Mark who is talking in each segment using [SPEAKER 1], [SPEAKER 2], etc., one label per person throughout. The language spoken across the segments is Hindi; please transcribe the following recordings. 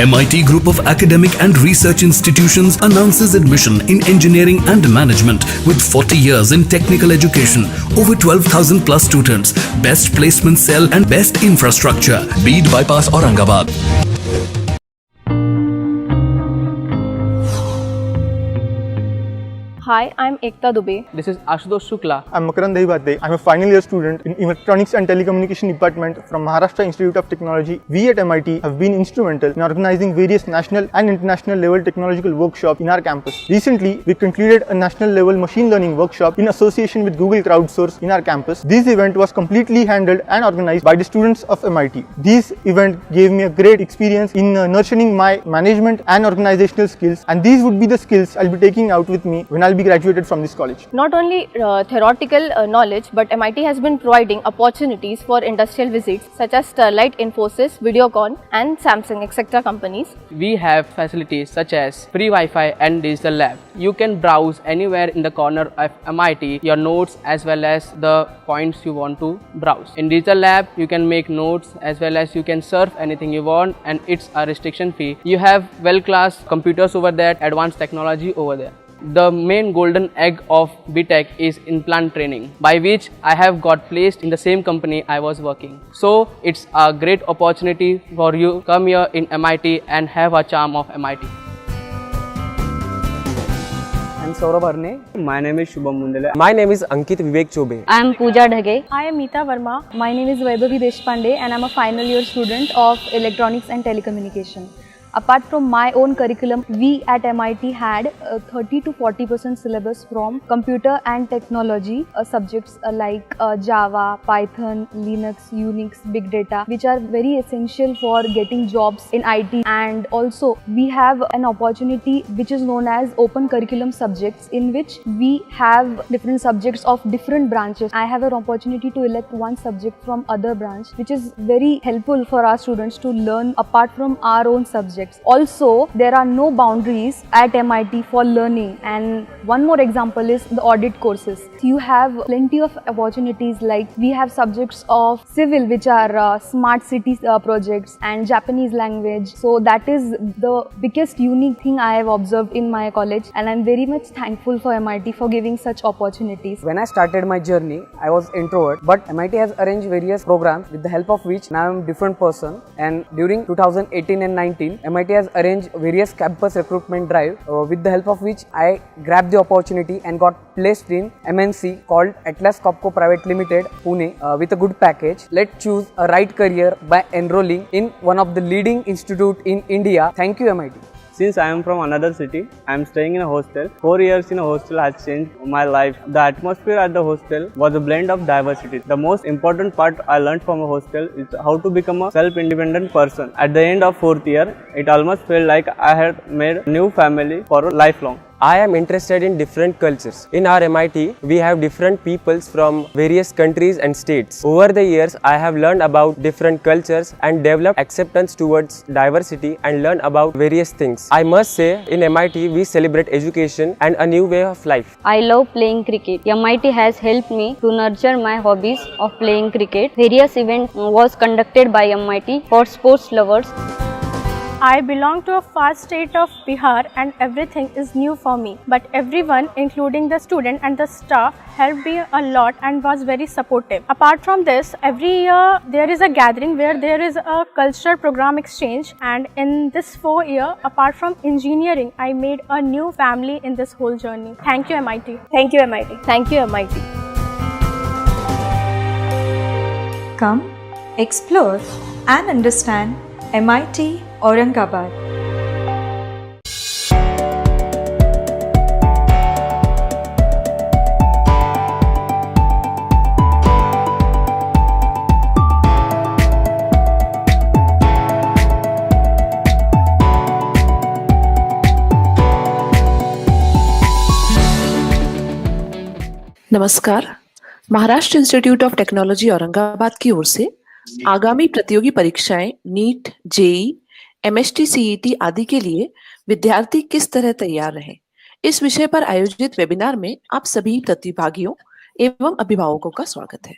[SPEAKER 1] MIT Group of Academic and Research Institutions announces admission in engineering and management with 40 years in technical education, over 12,000 plus students, best placement cell and best infrastructure. Beed Bypass, Aurangabad.
[SPEAKER 2] Hi, I'm Ekta Dubey.
[SPEAKER 3] This is Ashutosh Shukla.
[SPEAKER 4] I'm Makarand Dehibate. I'm a final year student in Electronics and Telecommunication Department from Maharashtra Institute of Technology. We at MIT have been instrumental in organizing various national and international level technological workshops in our campus. Recently, we concluded a national level machine learning workshop in association with Google Crowdsource in our campus. This event was completely handled and organized by the students of MIT. This event gave me a great experience in nurturing my management and organizational skills, and these would be the skills I'll be taking out with me when I'll be graduated from this college.
[SPEAKER 2] Not only theoretical knowledge, but MIT has been providing opportunities for industrial visits such as Sterlite, Infosys, Videocon and Samsung etc. companies.
[SPEAKER 3] We have facilities such as free Wi-Fi and digital lab. You can browse anywhere in the corner of MIT your notes as well as the points you want to browse. In digital lab, you can make notes as well as you can surf anything you want, and it's a restriction free. You have well-class computers over there, advanced technology over there. The main golden egg of BTech is in-plant training, by which I have got placed in the same company I was working. So it's a great opportunity for you come here in MIT and have a charm of MIT.
[SPEAKER 5] I'm Saurabh Arne. My name is Shubham Mundale.
[SPEAKER 6] My name is Ankit Vivek Chobe.
[SPEAKER 7] I am Pooja Dhage.
[SPEAKER 8] I am Meeta Verma. My name is Vaibhavi Deshpande and I am a final year student of Electronics and Telecommunication. Apart from my own curriculum, we at MIT had 30 to 40% syllabus from computer and technology subjects like Java, Python, Linux, Unix, Big Data, which are very essential for getting jobs in IT. And also we have an opportunity which is known as open curriculum subjects, in which we have different subjects of different branches. I have an opportunity to elect one subject from other branch, which is very helpful for our students to learn apart from our own subject. Also, there are no boundaries at MIT for learning, and one more example is the audit courses. You have plenty of opportunities, like we have subjects of civil which are smart cities projects and Japanese language. So that is the biggest unique thing I have observed in my college, and I am very much thankful for MIT for giving such opportunities.
[SPEAKER 5] When I started my journey, I was introvert, but MIT has arranged various programs with the help of which now I am a different person. And during 2018 and 19, MIT has arranged various campus recruitment drive with the help of which I grabbed the opportunity and got placed in MNC called Atlas Copco Private Limited, Pune with a good package. Let's choose a right career by enrolling in one of the leading institute in India. Thank you, MIT.
[SPEAKER 9] Since I am from another city, I am staying in a hostel. 4 years in a hostel has changed my life. The atmosphere at the hostel was a blend of diversity. The most important part I learned from a hostel is how to become a self-independent person. At the end of 4th year, it almost felt like I had made a new family for a lifelong.
[SPEAKER 6] I am interested in different cultures. In our MIT, we have different peoples from various countries and states. Over the years, I have learned about different cultures and developed acceptance towards diversity and learned about various things. I must say, in MIT, we celebrate education and a new way of life.
[SPEAKER 7] I love playing cricket. MIT has helped me to nurture my hobbies of playing cricket. Various events was conducted by MIT for sports lovers.
[SPEAKER 8] I belong to a far state of Bihar and everything is new for me. But everyone, including the student and the staff, helped me a lot and was very supportive. Apart from this, every year there is a gathering where there is a cultural program exchange, and in this 4 year, apart from engineering, I made a new family in this whole journey. Thank you, MIT.
[SPEAKER 2] Thank you, MIT. Thank you, MIT.
[SPEAKER 10] Come, explore and understand MIT Aurangabad.
[SPEAKER 11] नमस्कार। Maharashtra institute of technology Aurangabad की ओर से आगामी प्रतियोगी परीक्षाएं नीट, जेई, एमएसटी, सीईटी आदि के लिए विद्यार्थी किस तरह तैयार रहें, इस विषय पर आयोजित वेबिनार में आप सभी प्रतिभागियों एवं अभिभावकों का स्वागत है।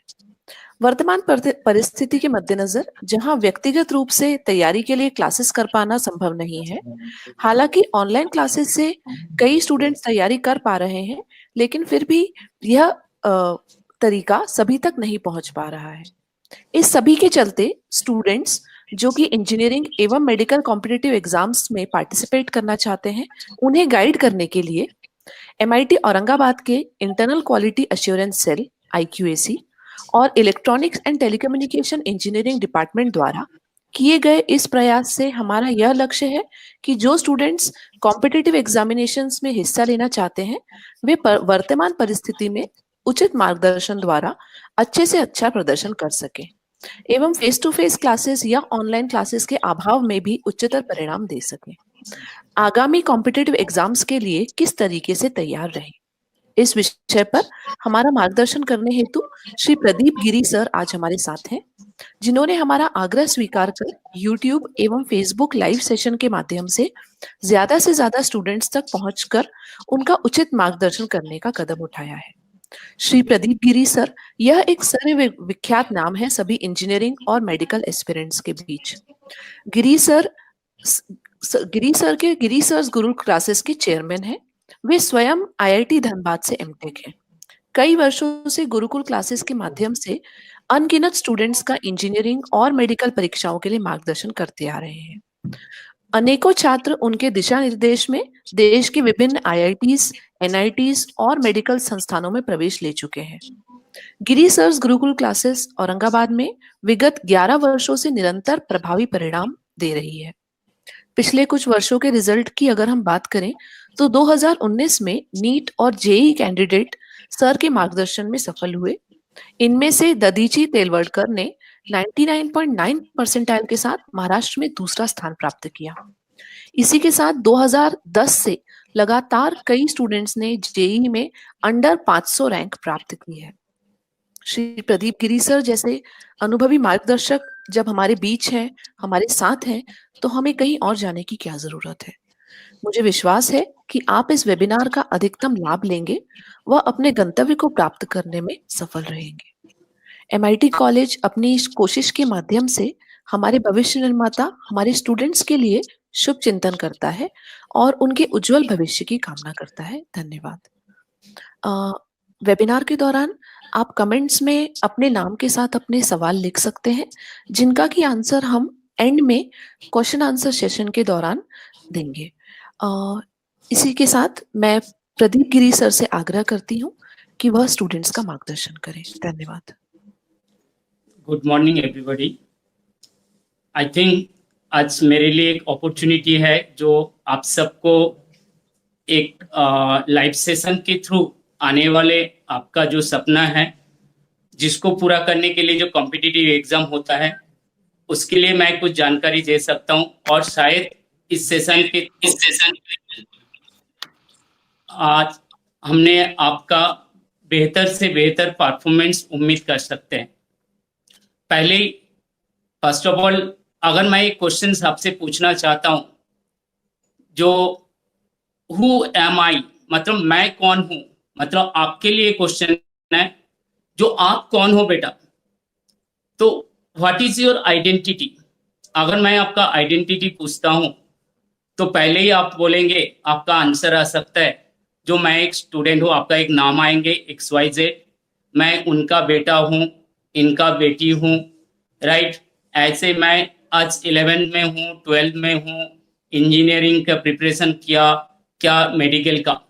[SPEAKER 11] वर्तमान परिस्थिति के मद्देनजर जहां व्यक्तिगत रूप से तैयारी के लिए क्लासेस कर पाना संभव नहीं है, हालांकि ऑनलाइन क्लासेस से कई स्टूडेंट्स तैयारी कर पा रहे हैं, लेकिन फिर भी यह तरीका सभी तक नहीं पहुंच पा रहा है। इस सभी के चलते स्टूडेंट्स जो कि इंजीनियरिंग एवं मेडिकल कॉम्पिटिटिव एग्जाम्स में पार्टिसिपेट करना चाहते हैं, उन्हें गाइड करने के लिए MIT औरंगाबाद के internal quality assurance cell IQAC और electronics and telecommunication engineering department द्वारा किए गए इस प्रयास से हमारा यह लक्ष्य है कि जो स्टूडेंट्स कॉम्पिटिटिव एग्जामिनेशंस में हिस्सा लेना चाहते हैं, वे वर्तमान परिस्थिति में उचित मार्गदर्शन द्वारा अच्छे से अच्छा प्रदर्शन कर सकें एवं फेस टू फेस क्लासेस या ऑनलाइन क्लासेस के अभाव में भी उच्चतर परिणाम दे सकें। आगामी कॉम्पिटिटिव एग्जाम्स के लिए किस तरीके से तैयार रहें, इस विषय पर हमारा मार्गदर्शन करने हेतु श्री प्रदीप गिरी सर आज हमारे साथ हैं, जिन्होंने हमारा आग्रह स्वीकार कर YouTube एवं Facebook लाइव सेशन के माध्यम से ज्यादा स्टूडेंट्स तक पहुंचकर उनका उचित मार्गदर्शन करने का कदम उठाया है। श्री प्रदीप गिरी सर यह एक सर्वविख्यात नाम है सभी इंजीनियरिंग और मेडिकल एस्पिरेंट्स के बीच। गिरी सर गुरुकुल क्लासेस के चेयरमैन हैं। वे स्वयं IIT धनबाद से MTech हैं। कई वर्षों से गुरुकुल क्लासेस के माध्यम से अनगिनत स्टूडेंट्स का इंजीनियरिंग और मेडिकल परीक्षाओं के लिए मार्गदर्शन करते आ रहे हैं। अनेकों छात्र उनके दिशा निर्देश में देश के विभिन्न IITs, NITs और मेडिकल संस्थानों में प्रवेश ले चुके हैं। गिरी सर्स गुरुकुल क्लासेस औरंगाबाद में विगत 11 वर्षों से निरंतर प्रभावी परिणाम दे रही है। पिछले कुछ वर्षों के रिजल्ट की अगर हम बात करें तो 2019 में नीट और JEE कैंडिडेट सर के मार्गदर्शन में सफल हुए। इनमें से ददीची तेलवड़कर ने 99.9 परसेंटाइल के साथ महाराष्ट्र में दूसरा स्थान प्राप्त किया। इसी के साथ 2010 से लगातार कई स्टूडेंट्स ने JEE में अंडर 500 रैंक प्राप्त की है। श्री प्रदीप गिरी सर जैसे अनुभवी मार्गदर्शक जब हमारे बीच हैं, हमारे साथ हैं, तो हमें कहीं और जाने की क्या जरूरत है। मुझे विश्वास है कि आप इस वेबिनार का अधिकतम लाभ लेंगे व अपने गंतव्य को प्राप्त करने में सफल रहेंगे। MIT कॉलेज अपनी इस कोशिश के माध्यम से हमारे भविष्य निर्माता, हमारे स्टूडेंट्स के लिए शुभ चिंतन करता है और उनके उज्जवल भविष्य की कामना करता है। धन्यवाद। वेबिनार के दौरान आप कमेंट्स में अपने नाम के साथ अपने सवाल लिख सकते हैं, जिनका की आंसर हम एंड में क्वेश्चन आंसर सेशन के दौरान देंगे। इसी के साथ मैं प्रदीप गिरी सर से आग्रह करती हूँ कि वह स्टूडेंट्स का मार्गदर्शन करें। धन्यवाद।
[SPEAKER 12] Good morning everybody. I think आज मेरे लिए एक अपॉर्चुनिटी है जो आप सबको एक लाइव सेशन के थ्रू आने वाले आपका जो सपना है, जिसको पूरा करने के लिए जो कॉम्पिटिटिव एग्जाम होता है, उसके लिए मैं कुछ जानकारी दे सकता हूं और शायद इस सेशन के आज हमने आपका बेहतर से बेहतर परफॉर्मेंस उम्मीद कर सकते हैं। पहले फर्स्ट ऑफ ऑल अगर मैं एक क्वेश्चन आपसे पूछना चाहता हूं, जो हु एम आई मतलब मैं कौन हूं, मतलब आपके लिए क्वेश्चन है जो आप कौन हो बेटा। तो व्हाट इज योर आइडेंटिटी। अगर मैं आपका आइडेंटिटी पूछता हूं तो पहले ही आप बोलेंगे, आपका आंसर आ सकता है जो मैं एक स्टूडेंट हूं, आपका एक नाम आएंगे XYZ, मैं उनका बेटा हूं, इनका बेटी हूं, राइट। ऐसे मैं आज 11th में हूं, 12th में हूं, इंजीनियरिंग का प्रिपरेशन किया, क्या मेडिकल का।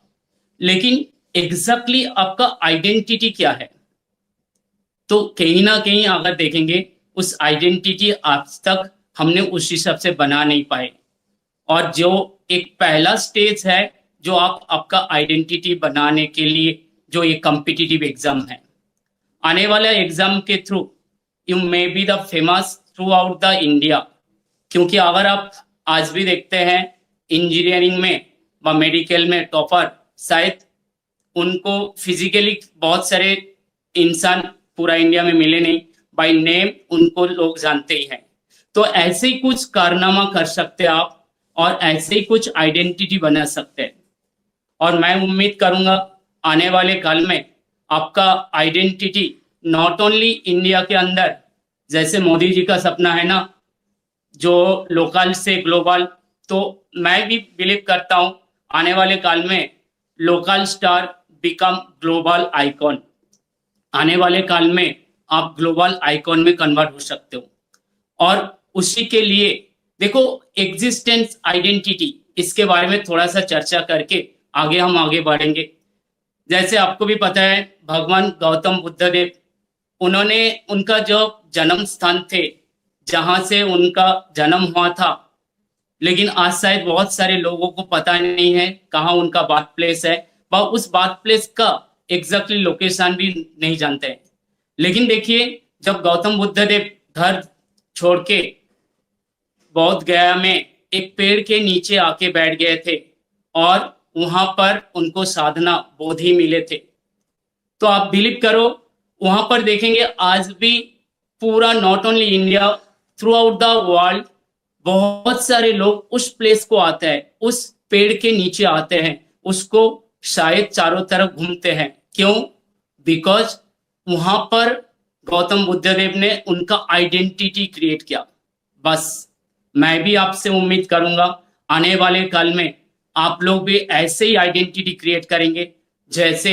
[SPEAKER 12] लेकिन एग्जैक्टली आपका आइडेंटिटी क्या है, तो कहीं ना कहीं अगर देखेंगे उस आइडेंटिटी आज तक हमने उस हिसाब से बना नहीं पाए। और जो एक पहला स्टेज है जो आपका आइडेंटिटी बनाने के लिए जो ये कॉम्पिटिटिव एग्जाम है, आने वाला एग्जाम के through you may be the famous through out the India. क्योंकि अगर आप आज भी देखते हैं इंजीनियरिंग में व मेडिकल में टॉपर, शायद उनको फिजिकली बहुत सारे इंसान पूरा इंडिया में मिले नहीं, बाय नेम उनको लोग जानते ही हैं। तो ऐसे ही कुछ कारनामा कर सकते हैं आप और ऐसे ही कुछ आइडेंटिटी बना सकते हैं। और मैं उम्मीद करूंगा आने वाले काल में आपका आइडेंटिटी नॉट ओनली इंडिया के अंदर, जैसे मोदी जी का सपना है ना जो लोकल से ग्लोबल, तो मैं भी बिलीव करता हूं आने वाले काल में local star become global icon. आने वाले काल में आप ग्लोबल आइकॉन में कन्वर्ट हो सकते हो। और उसी के लिए देखो एग्जिस्टेंस आइडेंटिटी, इसके बारे में थोड़ा सा चर्चा करके हम आगे बढ़ेंगे। जैसे आपको भी पता है भगवान गौतम बुद्ध देव, उन्होंने उनका जो जन्म स्थान थे जहां से उनका जन्म हुआ था, लेकिन आज शायद बहुत सारे लोगों को पता नहीं है कहाँ उनका बर्थ प्लेस है, वह उस बर्थ प्लेस का एग्जैक्टली लोकेशन भी नहीं जानते हैं। लेकिन देखिए जब गौतम बुद्ध देव घर छोड़ के बौद्ध गया में एक पेड़ के नीचे आके बैठ गए थे और वहां पर उनको साधना बोधि मिले थे। तो आप बिलीव करो वहां पर देखेंगे आज भी पूरा not only India, through out the world बहुत सारे लोग उस प्लेस को आते हैं, उस पेड़ के नीचे आते हैं, उसको शायद चारों तरफ घूमते हैं। क्यों? बिकॉज वहां पर गौतम बुद्ध देव ने उनका आइडेंटिटी क्रिएट किया। बस मैं भी आपसे उम्मीद करूंगा आने वाले काल में आप लोग भी ऐसे ही आइडेंटिटी क्रिएट करेंगे जैसे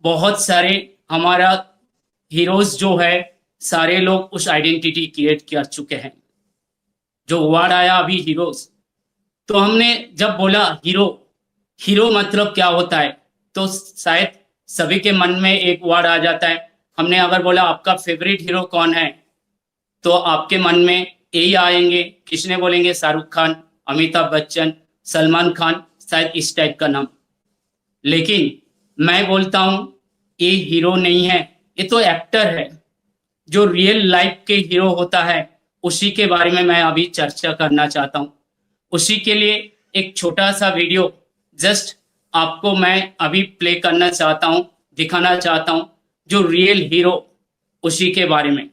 [SPEAKER 12] बहुत सारे हमारा हीरोज जो है सारे लोग उस आइडेंटिटी क्रिएट कर चुके हैं। जो वर्ड आया अभी हीरोज, तो हमने जब बोला हीरो मतलब क्या होता है, तो शायद सभी के मन में एक वर्ड आ जाता है। हमने अगर बोला आपका फेवरेट हीरो कौन है, तो आपके मन में यही आएंगे। किसने बोलेंगे शाहरुख खान, अमिताभ बच्चन, सलमान खान, शायद इस टाइप का नाम। लेकिन मैं बोलता हूं ये हीरो नहीं है, ये तो एक्टर है। जो रियल लाइफ के हीरो होता है उसी के बारे में मैं अभी चर्चा करना चाहता हूं। उसी के लिए एक छोटा सा वीडियो जस्ट आपको मैं अभी प्ले करना चाहता हूं, दिखाना चाहता हूं जो रियल हीरो, उसी के बारे में।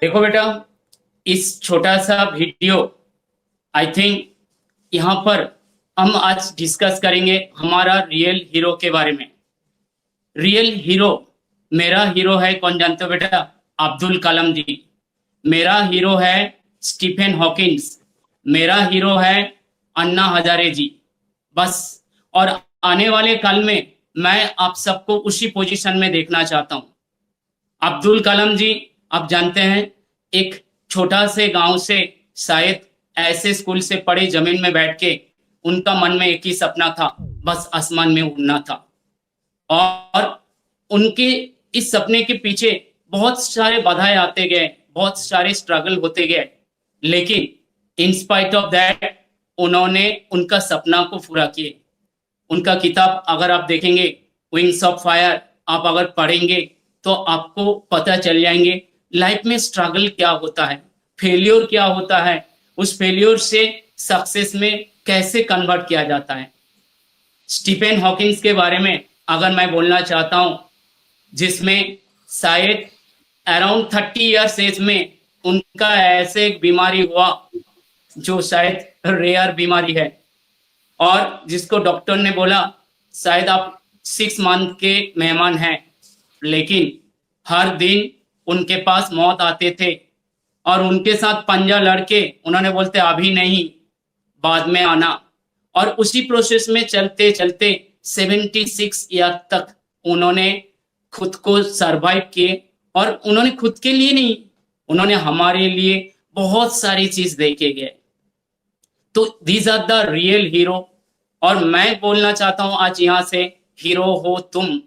[SPEAKER 12] देखो बेटा, इस छोटा सा वीडियो आई थिंक यहाँ पर हम आज डिस्कस करेंगे हमारा रियल हीरो के बारे में। रियल हीरो, मेरा हीरो है कौन जानते हो बेटा? अब्दुल कलाम जी। मेरा हीरो है स्टीफन हॉकिंस। मेरा हीरो है अन्ना हजारे जी। बस, और आने वाले काल में मैं आप सबको उसी पोजीशन में देखना चाहता हूं। अब्दुल कलाम जी आप जानते हैं एक छोटा से गांव से शायद ऐसे स्कूल से पढ़े, जमीन में बैठ के उनका मन में एक ही सपना था, बस आसमान में उड़ना था। और उनके इस सपने के पीछे बहुत सारे बाधाएं आते गए, बहुत सारे स्ट्रगल होते गए, लेकिन इन स्पाइट ऑफ दैट उन्होंने उनका सपना को पूरा किए। उनका किताब अगर आप देखेंगे विंग्स ऑफ फायर, आप अगर पढ़ेंगे तो आपको पता चल जाएंगे लाइफ में स्ट्रगल क्या होता है, फेलियर क्या होता है, उस फेलियर से सक्सेस में कैसे कन्वर्ट किया जाता है। स्टीफन हॉकिंस के बारे में अगर मैं बोलना चाहता हूं, जिसमें शायद अराउंड 30 ईयर्स एज में उनका ऐसे एक बीमारी हुआ जो शायद रेयर बीमारी है, और जिसको डॉक्टर ने बोला शायद आप 6 मंथ के मेहमान हैं, लेकिन हर दिन उनके पास मौत आते थे और उनके साथ पंजा लड़के उन्होंने बोलते अभी नहीं, बाद में आना, और उसी प्रोसेस में चलते चलते 76 ईयर तक उन्होंने खुद को सरवाइव किए। और उन्होंने खुद के लिए नहीं, उन्होंने हमारे लिए बहुत सारी चीज दे के गए। तो these are the real hero. और मैं बोलना चाहता हूं आज यहाँ से, हीरो हो तुम,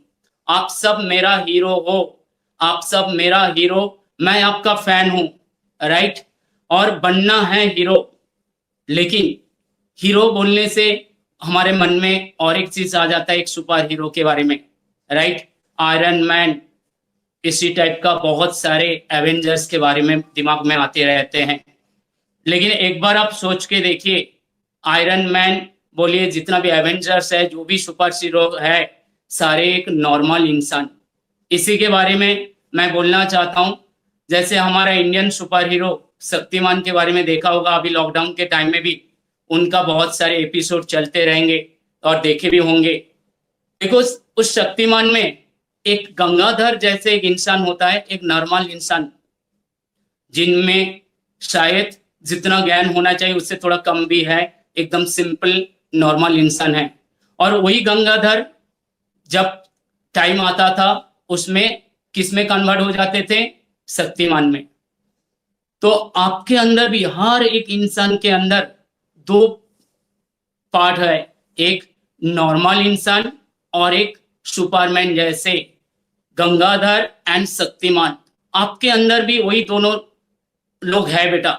[SPEAKER 12] आप सब मेरा हीरो हो, आप सब मेरा हीरो, मैं आपका फैन हूं, राइट। और बनना है हीरो, लेकिन हीरो बोलने से हमारे मन में और एक चीज आ जाता है, एक सुपर हीरो के बारे में, राइट। आयरन मैन, इसी टाइप का बहुत सारे एवेंजर्स के बारे में दिमाग में आते रहते हैं। लेकिन एक बार आप सोच के देखिए, आयरन मैन बोलिए, जितना भी एवेंजर्स है, जो भी सुपर हीरो है, सारे एक नॉर्मल इंसान। इसी के बारे में मैं बोलना चाहता हूं। जैसे हमारा इंडियन सुपर हीरो शक्तिमान के बारे में देखा होगा, अभी लॉकडाउन के टाइम में भी उनका बहुत सारे एपिसोड चलते रहेंगे और देखे भी होंगे। देखो उस शक्तिमान में एक गंगाधर जैसे एक इंसान होता है, एक नॉर्मल इंसान, जिनमें शायद जितना ज्ञान होना चाहिए उससे थोड़ा कम भी है, एकदम सिंपल नॉर्मल इंसान है। और वही गंगाधर जब टाइम आता था उसमें किस में कन्वर्ट हो जाते थे? शक्तिमान में। तो आपके अंदर भी, हर एक इंसान के अंदर 2 पार्ट है, एक नॉर्मल इंसान और एक सुपरमैन जैसे गंगाधर एंड शक्तिमान। आपके अंदर भी वही दोनों लोग है बेटा।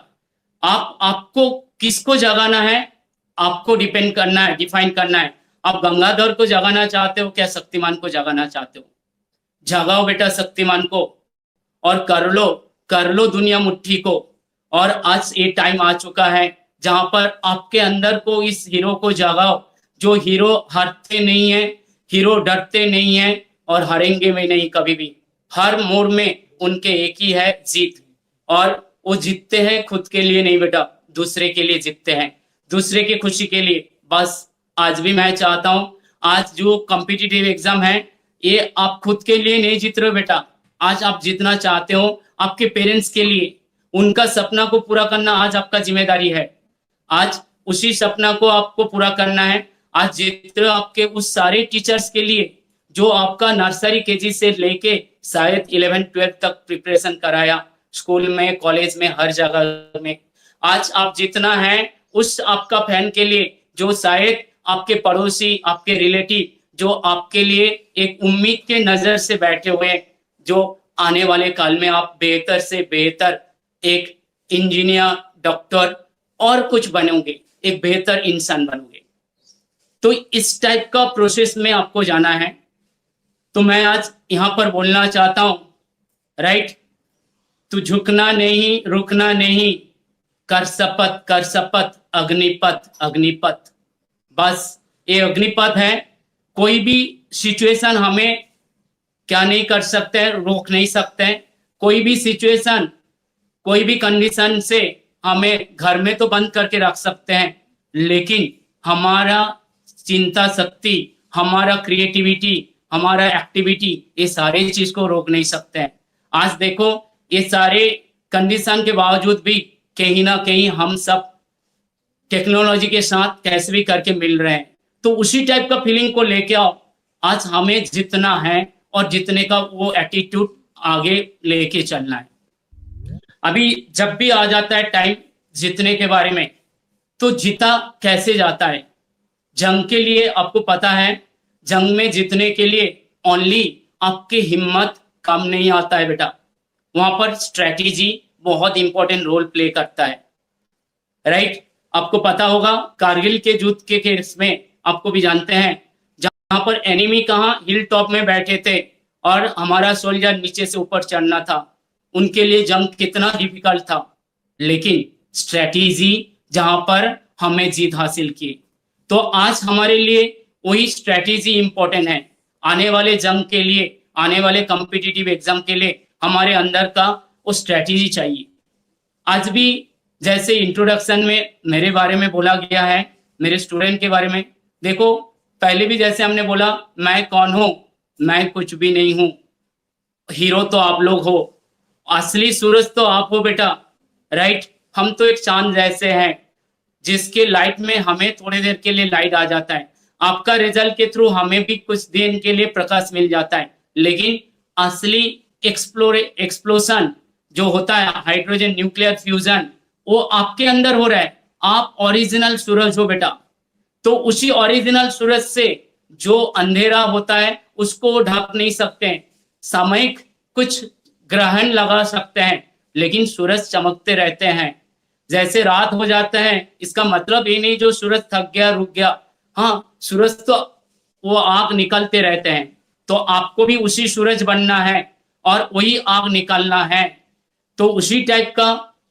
[SPEAKER 12] आपको किसको जगाना है, आपको डिपेंड करना है, डिफाइन करना है। आप गंगाधर को जगाना चाहते हो क्या शक्तिमान को जगाना चाहते हो? जगाओ बेटा शक्तिमान को और कर लो दुनिया मुट्ठी को। और आज ये टाइम आ चुका है जहां पर आपके अंदर को, इस हीरो को जगाओ। जो हीरो हारते नहीं है, हीरो डरते नहीं है और हारेंगे भी नहीं कभी भी। हर मोड़ में उनके एक ही है, जीत। और वो जीतते हैं खुद के लिए नहीं बेटा, दूसरे के लिए जीतते हैं, दूसरे की खुशी के लिए। बस आज भी मैं चाहता हूं, आज जो कॉम्पिटिटिव एग्जाम है ये आप खुद के लिए नहीं जीत रहे हो बेटा। आज आप जीतना चाहते हो आपके पेरेंट्स के लिए, उनका सपना को पूरा करना आज आपका जिम्मेदारी है। आज उसी सपना को आपको पूरा करना है। आज जीत रहे हो आपके उस सारे टीचर्स के लिए जो आपका नर्सरी केजी से लेके शायद 11-12 तक प्रिपरेशन कराया, स्कूल में, कॉलेज में, हर जगह में। आज आप जीतना है उस आपका फैन के लिए जो शायद आपके पड़ोसी, आपके रिलेटिव, जो आपके लिए एक उम्मीद के नजर से बैठे हुए हैं, जो आने वाले काल में आप बेहतर से बेहतर एक इंजीनियर, डॉक्टर और कुछ बनोगे, एक बेहतर इंसान बनोगे। तो इस टाइप का प्रोसेस में आपको जाना है। तो मैं आज यहां पर बोलना चाहता हूं, राइट, तू झुकना नहीं, रुकना नहीं, कर शपथ, अग्निपथ अग्निपथ। बस ये अग्निपथ है। कोई भी सिचुएशन हमें क्या नहीं कर सकते हैं, रोक नहीं सकते हैं। कोई भी सिचुएशन, कोई भी कंडीशन से हमें घर में तो बंद करके रख सकते हैं, लेकिन हमारा चिंता शक्ति, हमारा क्रिएटिविटी, हमारा एक्टिविटी, ये सारे चीज को रोक नहीं सकते हैं। आज देखो ये सारे कंडीशन के बावजूद भी कहीं ना कहीं हम सब टेक्नोलॉजी के साथ कैसे भी करके मिल रहे हैं। तो उसी टाइप का फीलिंग को लेके आओ। आज हमें जितना है और जितने का वो एटीट्यूड आगे लेके चलना है। अभी जब भी आ जाता है टाइम जीतने के बारे में, तो जीता कैसे जाता है? जंग के लिए आपको पता है, जंग में जीतने के लिए ओनली आपकी हिम्मत कम नहीं आता है बेटा, वहां पर स्ट्रेटेजी बहुत इंपॉर्टेंट रोल प्ले करता है, राइट। आपको पता होगा कारगिल के युद्ध के केस में, आपको भी जानते हैं, जहां पर एनिमी कहां हिल टॉप में बैठे थे और हमारा सोल्जर नीचे से ऊपर चढ़ना था। उनके लिए जंग कितना डिफिकल्ट था, लेकिन स्ट्रेटेजी जहां पर हमें जीत हासिल की। तो आज हमारे लिए वही स्ट्रेटेजी इंपॉर्टेंट है। आने वाले जंग के लिए आने वाले कॉम्पिटिटिव एग्जाम के लिए हमारे अंदर का वो स्ट्रेटेजी चाहिए। आज भी जैसे इंट्रोडक्शन में मेरे बारे में बोला गया है, मेरे स्टूडेंट के बारे में, देखो पहले भी जैसे हमने बोला मैं कौन हूं, मैं कुछ भी नहीं हूं, हीरो तो आप लोग हो, असली सूरज तो आप हो बेटा, राइट। हम तो एक चांद जैसे हैं जिसके लाइट में हमें थोड़ी देर के लिए लाइट आ जाता है, आपका रिजल्ट के थ्रू हमें भी कुछ दिन के लिए प्रकाश मिल जाता है, लेकिन असली एक्सप्लोशन जो होता है हाइड्रोजन न्यूक्लियर फ्यूजन वो आपके अंदर हो रहा है। आप ओरिजिनल सूरज हो बेटा। तो उसी ओरिजिनल सूरज से जो अंधेरा होता है उसको ढक नहीं सकते, सामयिक कुछ ग्रहण लगा सकते हैं, लेकिन सूरज चमकते रहते हैं। जैसे रात हो जाता है इसका मतलब ये नहीं जो सूरज थक गया रुक गया, हाँ सूरज तो वो आग निकलते रहते हैं। तो आपको भी उसी सूरज बनना है और वही आग निकालना है। तो उसी टाइप का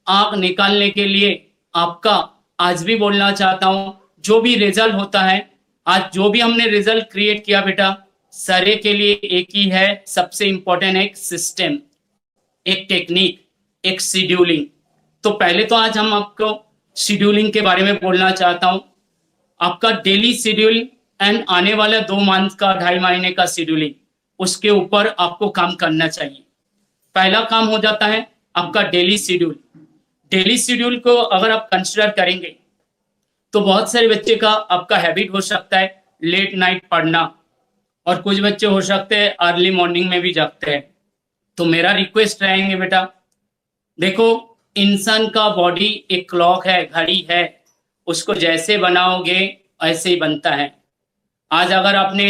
[SPEAKER 12] आग निकालने के लिए आपका आज भी बोलना चाहता हूं, जो भी रिजल्ट होता है, आज जो भी हमने रिजल्ट क्रिएट किया बेटा, सारे के लिए एक ही है, सबसे इंपॉर्टेंट एक सिस्टम, एक टेक्निक, एक शेड्यूलिंग। तो पहले तो आज हम आपको शेड्यूलिंग के बारे में बोलना चाहता हूं। आपका डेली शेड्यूल एंड आने वाला 2 मंथ का 2.5 महीने का शेड्यूलिंग, उसके ऊपर आपको काम करना चाहिए। पहला काम हो जाता है आपका डेली शेड्यूल। डेली शेड्यूल को अगर आप कंसिडर करेंगे तो बहुत सारे बच्चे का आपका हैबिट हो सकता है लेट नाइट पढ़ना, और कुछ बच्चे हो सकते हैं अर्ली मॉर्निंग में भी जागते हैं। तो मेरा रिक्वेस्ट रहेंगे बेटा, देखो इंसान का बॉडी एक क्लॉक है, घड़ी है, उसको जैसे बनाओगे ऐसे ही बनता है। आज अगर आपने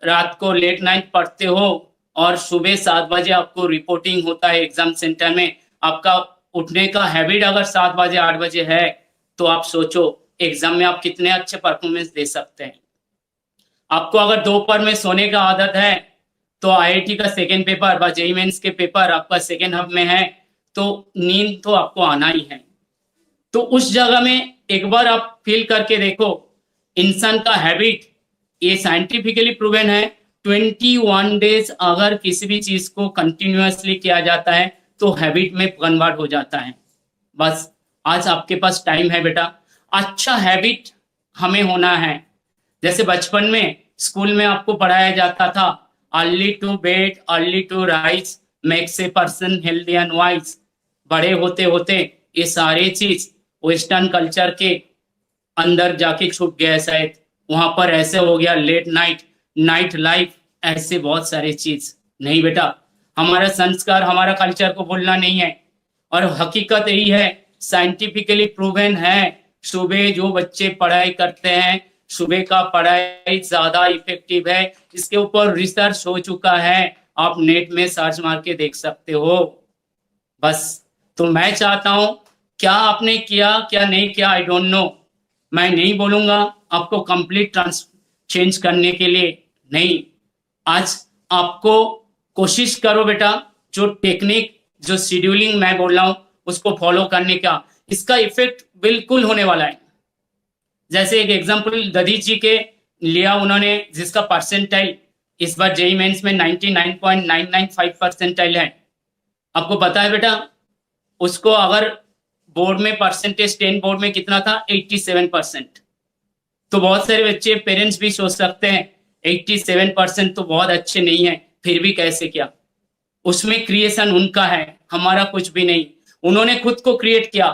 [SPEAKER 12] रात को लेट नाइट पढ़ते हो और सुबह 7 बजे आपको रिपोर्टिंग होता है एग्जाम सेंटर में, आपका उठने का हैबिट अगर 7 बजे 8 बजे है, तो आप सोचो एग्जाम में आप कितने अच्छे परफॉर्मेंस दे सकते हैं। आपको अगर दोपहर में सोने का आदत है तो आईआईटी का सेकेंड पेपर व जेईई मेंस के पेपर आपका सेकेंड हब में है, तो नींद तो आपको आना ही है। तो उस जगह में एक बार आप फील करके देखो, इंसान का हैबिट, ये साइंटिफिकली प्रूवन है, 21 डेज अगर किसी भी चीज को कंटिन्यूअसली किया जाता है तो हैबिट में कन्वर्ट हो जाता है। बस आज आपके पास टाइम है बेटा, अच्छा हैबिट हमें होना है। जैसे बचपन में स्कूल में आपको पढ़ाया जाता था early to bed early to rise makes a person healthy and wise. बड़े होते होते ये सारे चीज वेस्टर्न कल्चर के अंदर जाके छुप गया शायद, वहां पर ऐसे हो गया लेट नाइट, नाइट लाइफ, ऐसे बहुत सारे चीज। नहीं बेटा, हमारा संस्कार हमारा कल्चर को भूलना नहीं है। और हकीकत यही है, साइंटिफिकली प्रूवन है, सुबह जो बच्चे पढ़ाई करते हैं, सुबह का पढ़ाई ज्यादा इफेक्टिव है। इसके ऊपर रिसर्च हो चुका है, आप नेट में सर्च मार के देख सकते हो। बस तो मैं चाहता हूं, क्या आपने किया क्या नहीं किया आई डोंट नो, मैं नहीं बोलूंगा आपको कंप्लीट चेंज करने के लिए, नहीं। आज आपको कोशिश करो बेटा, जो टेक्निक जो शेड्यूलिंग मैं बोल रहा हूं उसको फॉलो करने का, इसका इफेक्ट बिल्कुल होने वाला है। जैसे एक एग्जांपल दधी जी के लिया उन्होंने, जिसका परसेंटाइल इस बार जेईई मेंस में 99.995 परसेंटाइल है। आपको पता है बेटा, उसको अगर बोर्ड में परसेंटेज 10 बोर्ड में कितना था, 87%। तो बहुत सारे बच्चे पेरेंट्स भी सोच सकते हैं 87% तो बहुत अच्छे नहीं है, फिर भी कैसे किया। उसमें क्रिएशन उनका है, हमारा कुछ भी नहीं, उन्होंने खुद को क्रिएट किया।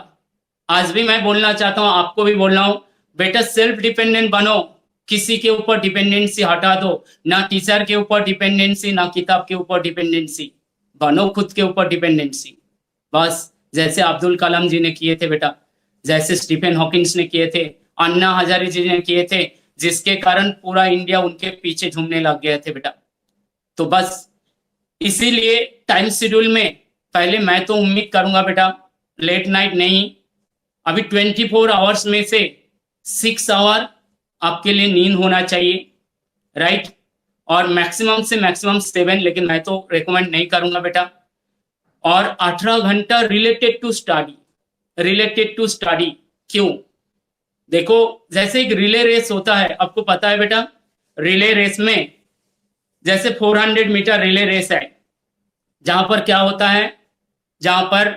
[SPEAKER 12] आज भी मैं बोलना चाहता हूं, आपको भी बोल रहा हूं, बेटा सेल्फ डिपेंडेंट बनो, किसी के ऊपर डिपेंडेंसी हटा दो, ना टीचर के ऊपर डिपेंडेंसी ना किताब के ऊपर डिपेंडेंसी, बनो खुद के ऊपर डिपेंडेंसी। बस जैसे अब्दुल कलाम जी ने किए थे बेटा, जैसे स्टीफन हॉकिंस ने किए थे, अन्ना हजारे जी ने किए थे, जिसके कारण पूरा इंडिया उनके पीछे झूमने लग गए थे बेटा। तो बस इसीलिए टाइम शेड्यूल में पहले मैं तो उम्मीद करूंगा बेटा लेट नाइट नहीं, अभी 24 आवर्स में से 6 आवर आपके लिए नींद होना चाहिए, राइट। और मैक्सिमम से मैक्सिमम 7, लेकिन मैं तो रेकमेंड नहीं करूंगा बेटा। और 18 घंटा related to study, related to study. क्यों? देखो जैसे एक रिले रेस होता है, आपको पता है बेटा, रिले रेस में जैसे 400 मीटर रिले रेस है, जहां पर क्या होता है, जहां पर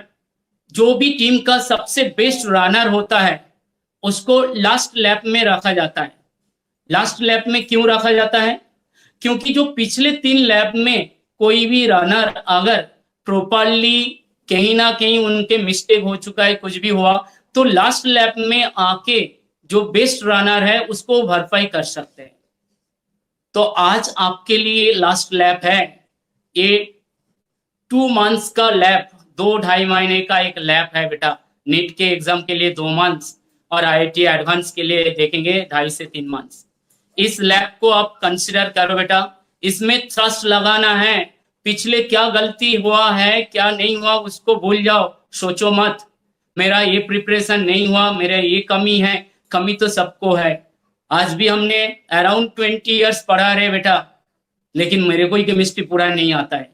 [SPEAKER 12] जो भी टीम का सबसे बेस्ट रनर होता है उसको लास्ट लैप में रखा जाता है। लास्ट लैप में क्यों रखा जाता है? क्योंकि जो पिछले 3 लैप में कोई भी रनर अगर प्रॉपरली कहीं ना कहीं उनके मिस्टेक हो चुका है, कुछ भी हुआ, तो लास्ट लैप में आके जो बेस्ट रनर है उसको भरपाई कर सकते हैं। तो आज आपके लिए लास्ट लैप है, ये 2 मंथ्स का लैप, 2-2.5 महीने का एक लैप है बेटा। नीट के एग्जाम के लिए 2 मंथ्स और IIT एडवांस के लिए देखेंगे 2.5 से 3 मंथ्स। इस लैप को आप कंसिडर करो बेटा। इसमें थ्रस्ट लगाना है, पिछले क्या गलती हुआ है क्या नहीं हुआ उसको भूल जाओ, सोचो मत मेरा ये प्रिपरेशन नहीं हुआ, मेरा ये कमी है। कमी तो सबको है। आज भी हमने अराउंड 20 इयर्स पढ़ा रहे बेटा, लेकिन मेरे को ही केमिस्ट्री पूरा नहीं आता है,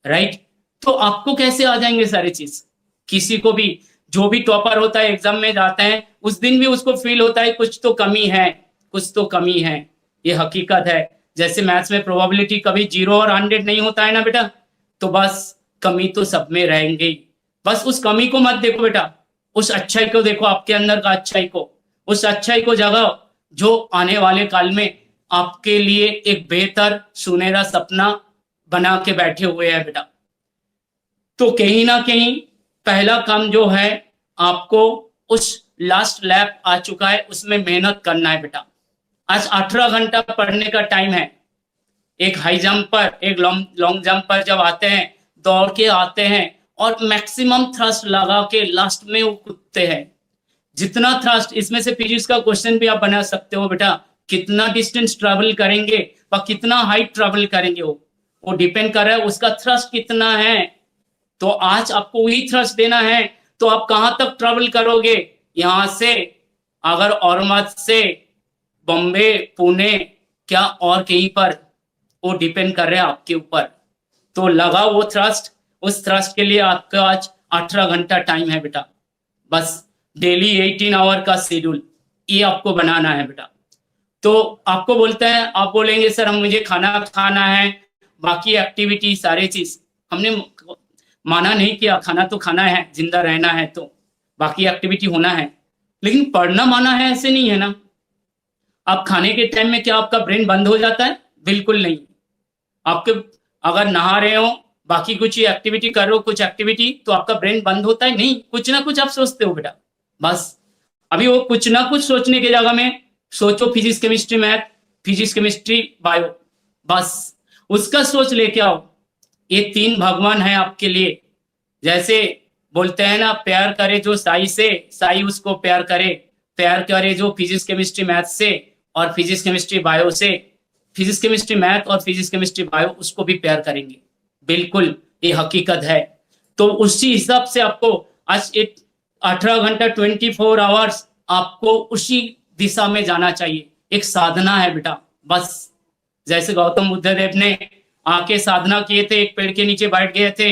[SPEAKER 12] राइट? तो आपको कैसे आ जाएंगे सारी चीज? किसी को भी, जो भी टॉपर होता है एग्जाम में जाता है उस दिन भी उसको फील होता है कुछ तो कमी है, कुछ तो कमी है। ये हकीकत है। जैसे मैथ्स में प्रोबेबिलिटी कभी 0 और 100 नहीं होता है ना बेटा, तो बस कमी तो सब में रहेंगे ही। बस उस कमी को मत देखो बेटा, उस अच्छाई को देखो, आपके अंदर का अच्छाई को, उस अच्छाई को जगाओ जो आने वाले काल में आपके लिए एक बेहतर सुनहरा सपना बना के बैठे हुए हैं बेटा। तो कहीं ना कहीं पहला काम जो है, आपको उस लास्ट लैप आ चुका है उसमें मेहनत करना है बेटा। आज 18 घंटा पढ़ने का टाइम है। एक हाई जंप पर, एक लॉन्ग जंप पर जब आते हैं, दौड़ के आते हैं और मैक्सिमम थ्रस्ट लगा के लास्ट में वो कूदते हैं। जितना थ्रस्ट, इसमें से फिजिक्स का क्वेश्चन भी आप बना सकते हो बेटा, कितना डिस्टेंस ट्रेवल करेंगे व कितना हाइट ट्रेवल करेंगे वो डिपेंड कर रहा है उसका थ्रस्ट कितना है। तो आज आपको वही थ्रस्ट देना है, तो आप कहां तक ट्रेवल करोगे? यहां से अगर औरंगाबाद से बॉम्बे, पुणे, क्या और कहीं पर, वो डिपेंड कर रहा है आपके ऊपर। तो लगाओ वो थ्रस्ट। उस थ्रस्ट के लिए आपका आज 18 घंटा टाइम है बेटा। बस डेली 18 आवर का शेड्यूल ये आपको बनाना है बेटा। तो आपको बोलते हैं, आप बोलेंगे सर हम मुझे खाना खाना है, बाकी एक्टिविटी सारे चीज हमने माना नहीं किया, खाना तो खाना है, जिंदा रहना है तो बाकी एक्टिविटी होना है, लेकिन पढ़ना माना है ऐसे नहीं है ना। आप खाने के टाइम में क्या आपका ब्रेन बंद हो जाता है? बिल्कुल नहीं। आपके अगर नहा रहे हो, बाकी कुछ एक्टिविटी कर रहे हो, कुछ एक्टिविटी, तो आपका ब्रेन बंद होता है? नहीं, कुछ ना कुछ आप सोचते हो बेटा। बस अभी वो कुछ ना कुछ सोचने की जगह में सोचो physics chemistry math, physics chemistry bio, बस उसका सोच लेके आओ। ये 3 भगवान है आपके लिए। जैसे बोलते हैं ना, प्यार करे जो साई से, साई उसको प्यार करे जो फिजिक्स केमिस्ट्री मैथ से और फिजिक्स केमिस्ट्री बायो से, फिजिक्स केमिस्ट्री मैथ और फिजिक्स केमिस्ट्री बायो उसको भी प्यार करेंगे। बिल्कुल ये हकीकत है। तो उसी हिसाब से आपको आज 18 घंटा 24 आवर्स आपको उसी दिशा में जाना चाहिए। एक साधना है बेटा। बस जैसे गौतम बुद्ध देव ने आके साधना किए थे, एक पेड़ के नीचे बैठ गए थे,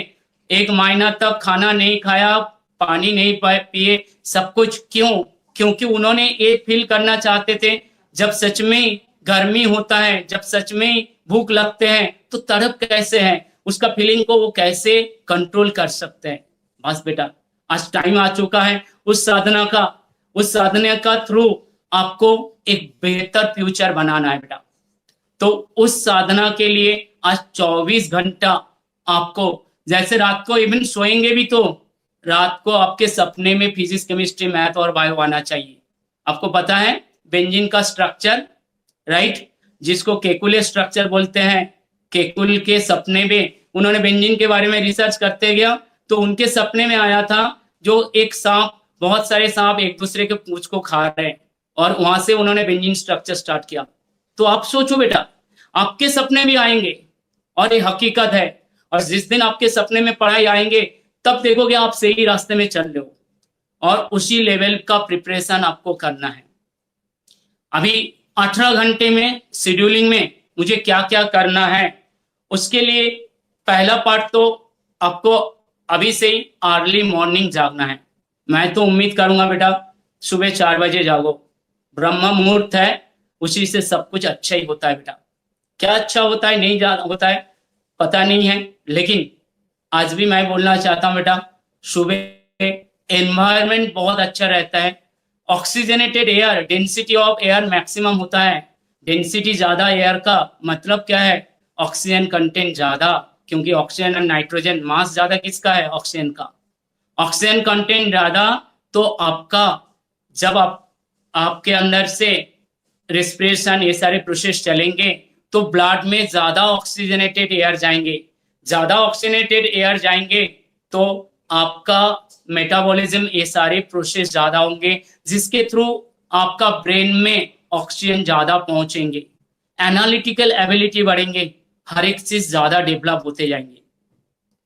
[SPEAKER 12] 1 महीना तक खाना नहीं खाया, पानी नहीं पिए, सब कुछ। क्यों? क्योंकि उन्होंने ये फील करना चाहते थे जब सच में गर्मी होता है, जब सच में भूख लगते हैं तो तड़प कैसे है, उसका फीलिंग को वो कैसे कंट्रोल कर सकते हैं। बस बेटा आज टाइम आ चुका है उस साधना का थ्रू आपको एक बेहतर फ्यूचर बनाना है बेटा। तो उस साधना के लिए आज 24 घंटा आपको, जैसे रात को इवन सोएंगे भी तो रात को आपके सपने में फिजिक्स केमिस्ट्री मैथ और बायो आना चाहिए। आपको पता है बेंजीन का स्ट्रक्चर, राइट, जिसको केकुले स्ट्रक्चर बोलते हैं। केकुल के सपने में उन्होंने बेंजीन के बारे में रिसर्च करते गया तो उनके सपने में आया था जो एक सांप, बहुत सारे सांप एक दूसरे के पूंछ को खा रहे हैं, और वहां से उन्होंने बेंजीन स्ट्रक्चर स्टार्ट किया। तो आप सोचो बेटा, आपके सपने भी आएंगे और ये हकीकत है। और जिस दिन आपके सपने में पढ़ाई आएंगे तब देखोगे आप सही रास्ते में चल रहे हो, और उसी लेवल का प्रिपरेशन आपको करना है। अभी 18 घंटे में शेड्यूलिंग में मुझे क्या क्या करना है, उसके लिए पहला पार्ट तो आपको अभी से ही अर्ली मॉर्निंग जागना है। मैं तो उम्मीद करूंगा बेटा सुबह 4 बजे जागो, ब्रह्म मुहूर्त है, उसी से सब कुछ अच्छा ही होता है बेटा। क्या अच्छा होता है नहीं होता है पता नहीं है, लेकिन आज भी मैं बोलना चाहता हूँ बेटा, सुबह एनवायरनमेंट बहुत अच्छा रहता है, oxygenated air, density of air maximum होता है। डेंसिटी ज्यादा एयर का मतलब क्या है? ऑक्सीजन कंटेंट ज्यादा, क्योंकि ऑक्सीजन और नाइट्रोजन, मास ज्यादा किसका है? ऑक्सीजन का। ऑक्सीजन कंटेंट ज्यादा, तो आपका जब आपके अंदर से रेस्पिरेशन ये सारे प्रोसेस चलेंगे तो ब्लड में ज्यादा ऑक्सीजनेटेड एयर जाएंगे, ज्यादा ऑक्सीजनेटेड एयर जाएंगे तो आपका मेटाबॉलिज्म, ये सारे प्रोसेस ज्यादा होंगे, जिसके थ्रू आपका ब्रेन में ऑक्सीजन ज्यादा पहुंचेंगे, एनालिटिकल एबिलिटी बढ़ेंगे, हर एक चीज ज्यादा डेवलप होते जाएंगे।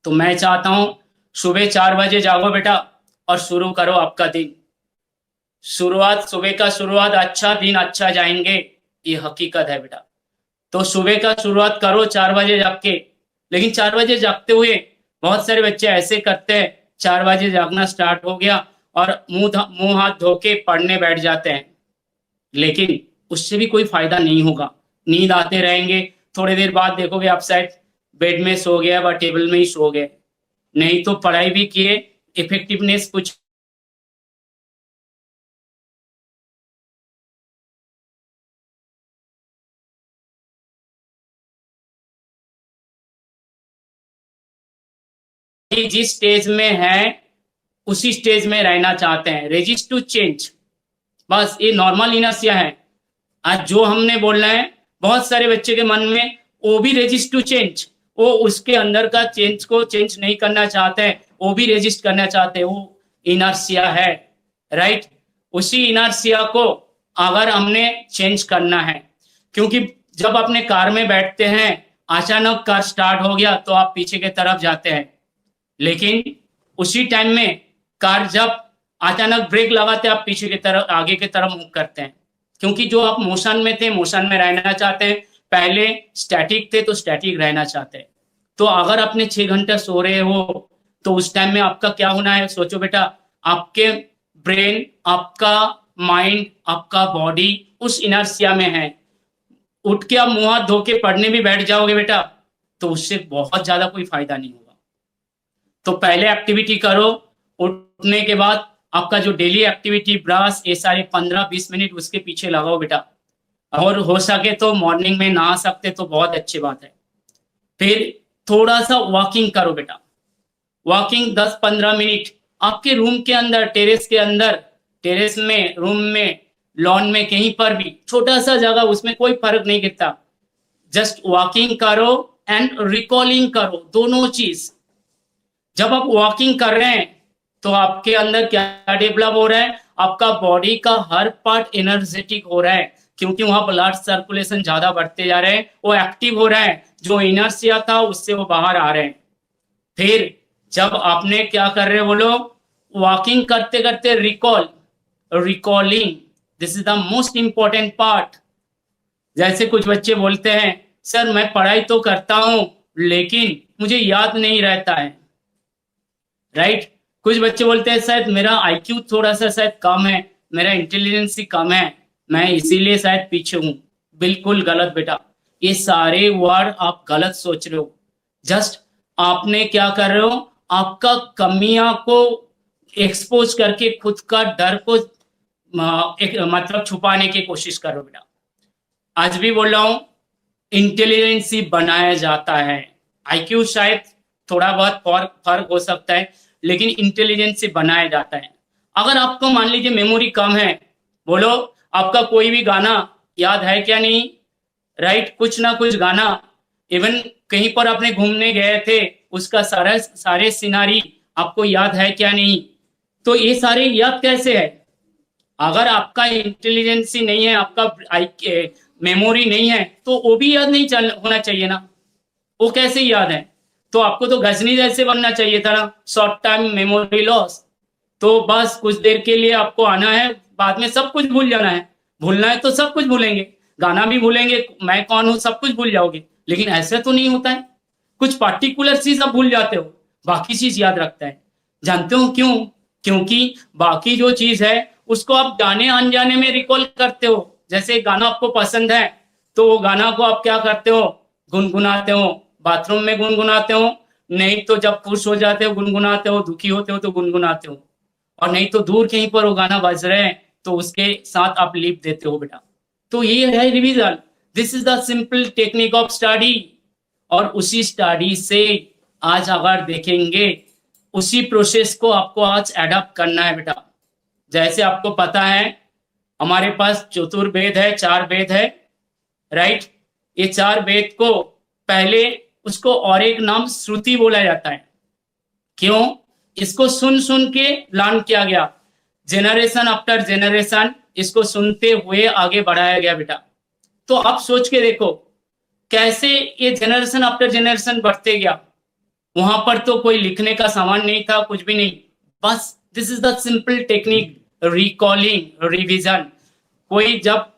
[SPEAKER 12] तो मैं चाहता हूं सुबह 4 बजे जागो बेटा और शुरू करो आपका दिन। शुरुआत, सुबह का शुरुआत, अच्छा दिन अच्छा जाएंगे, ये हकीकत है बेटा। तो सुबह का शुरुआत करो 4 बजे जाग के। लेकिन 4 बजे जागते हुए बहुत सारे बच्चे ऐसे करते हैं, 4 बजे जागना स्टार्ट हो गया और मुंह हाथ धो के पढ़ने बैठ जाते हैं, लेकिन उससे भी कोई फायदा नहीं होगा। नींद आते रहेंगे, थोड़ी देर बाद देखोगे आप शायद बेड में सो गया व टेबल में ही सो गए, नहीं तो पढ़ाई भी किए, इफेक्टिवनेस कुछ जिस स्टेज में है उसी स्टेज में रहना चाहते हैं, रेजिस्ट टू चेंज, बस ये नॉर्मल इनर्शिया है। आज जो हमने बोलना है, बहुत सारे बच्चे के मन में वो भी रेजिस्ट टू चेंज, वो उसके अंदर का चेंज को चेंज नहीं करना चाहते हैं, वो भी रेजिस्ट करना चाहते हैं, वो इनर्शिया है, राइट। उसी इनर्शिया को अगर हमने चेंज करना है, क्योंकि जब अपने कार में बैठते हैं, अचानक कार स्टार्ट हो गया तो आप पीछे की तरफ जाते हैं, लेकिन उसी टाइम में कार जब अचानक ब्रेक लगाते आप पीछे की तरफ, आगे की तरफ मूव करते हैं, क्योंकि जो आप मोशन में थे, मोशन में रहना चाहते हैं, पहले स्टैटिक थे तो स्टैटिक रहना चाहते हैं। तो अगर अपने 6 घंटे सो रहे हो तो उस टाइम में आपका क्या होना है? सोचो बेटा, आपके ब्रेन, आपका माइंड, आपका बॉडी उस इनर्शिया में है। उठ के आप मुंह हाथ धो के पढ़ने भी बैठ जाओगे बेटा, तो उससे बहुत ज्यादा कोई फायदा नहीं होगा। तो पहले एक्टिविटी करो, उठने के बाद आपका जो डेली एक्टिविटी, ब्रश, ये सारे 15-20 मिनट उसके पीछे लगाओ बेटा, और हो सके तो मॉर्निंग में नहा सकते तो बहुत अच्छी बात है। फिर थोड़ा सा वॉकिंग करो बेटा, वॉकिंग 10-15 मिनट आपके रूम के अंदर, टेरेस के अंदर, टेरेस में, रूम में, लॉन में, कहीं पर भी छोटा सा जगह, उसमें कोई फर्क नहीं गिरता। जस्ट वॉकिंग करो एंड रिकॉलिंग करो, दोनों चीज। जब आप वॉकिंग कर रहे हैं तो आपके अंदर क्या डेवलप हो रहा है? आपका बॉडी का हर पार्ट एनर्जेटिक हो रहा है, क्योंकि वहां ब्लड सर्कुलेशन ज्यादा बढ़ते जा रहे हैं, वो एक्टिव हो रहा है, जो इनर्शिया था उससे वो बाहर आ रहे हैं। फिर जब आपने क्या कर रहे हो बोलो, वॉकिंग करते करते recalling, this is the most important part. जैसे कुछ बच्चे बोलते हैं, सर मैं पढ़ाई तो करता हूं लेकिन मुझे याद नहीं रहता है, राइट। कुछ बच्चे बोलते हैं शायद मेरा आईक्यू थोड़ा सा शायद कम है, मेरा इंटेलिजेंस कम है, मैं इसीलिए शायद पीछे हूं। बिल्कुल गलत बेटा, ये सारे वर्ड आप गलत सोच रहे हो। जस्ट आपने क्या कर रहे हो, आपका कमियां को एक्सपोज करके खुद का डर को मतलब छुपाने की कोशिश करो बेटा। आज भी बोल रहा हूं, इंटेलिजेंस ही बनाया जाता है, आईक्यू शायद थोड़ा बहुत फर्क हो सकता है, लेकिन इंटेलिजेंस से बनाया जाता है। अगर आपको मान लीजिए मेमोरी कम है, बोलो आपका कोई भी गाना याद है क्या? नहीं, राइट। कुछ ना कुछ गाना, इवन कहीं पर आपने घूमने गए थे, उसका सारे सिनारी आपको याद है क्या? नहीं। तो ये सारे याद कैसे है? अगर आपका इंटेलिजेंस ही नहीं है, आपका मेमोरी नहीं है, तो वो भी याद नहीं होना चाहिए ना, वो कैसे याद है? तो आपको तो गजनी जैसे बनना चाहिए था ना, शॉर्ट टाइम मेमोरी लॉस। तो बस कुछ देर के लिए आपको आना है, बाद में सब कुछ भूल जाना है। भूलना है तो सब कुछ भूलेंगे, गाना भी भूलेंगे, मैं कौन हूं सब कुछ भूल जाओगे, लेकिन ऐसा तो नहीं होता है। कुछ पार्टिकुलर चीज आप भूल जाते हो, बाकी चीज याद रखता है। जानते हो क्यों? क्योंकि बाकी जो चीज है उसको आप जाने अनजाने में रिकॉल करते हो। जैसे गाना आपको पसंद है तो वो गाना को आप क्या करते हो, गुनगुनाते हो, बाथरूम में गुनगुनाते हो, नहीं तो जब खुश हो जाते हो गुनगुनाते हो, दुखी होते हो तो गुनगुनाते हो, और नहीं तो दूर कहीं पर वो गाना बज रहे हैं तो उसके साथ आप लिप देते हो बेटा। तो ये है revision, this is the simple technique of study. और उसी स्टडी से आज अगर देखेंगे उसी प्रोसेस को आपको आज एडॉप्ट करना है बेटा। जैसे आपको पता है हमारे पास चतुर्वेद है, 4 वेद है, राइट। ये 4 वेद को पहले उसको और एक नाम श्रुति बोला जाता है। क्यों? इसको सुन सुन के लर्न किया गया, जेनरेशन आफ्टर जेनरेशन इसको सुनते हुए आगे बढ़ाया गया बेटा। तो आप सोच के देखो कैसे ये जेनरेशन आफ्टर जेनरेशन बढ़ते गया। वहां पर तो कोई लिखने का सामान नहीं था, कुछ भी नहीं, बस this is the simple technique, recalling, revision. कोई जब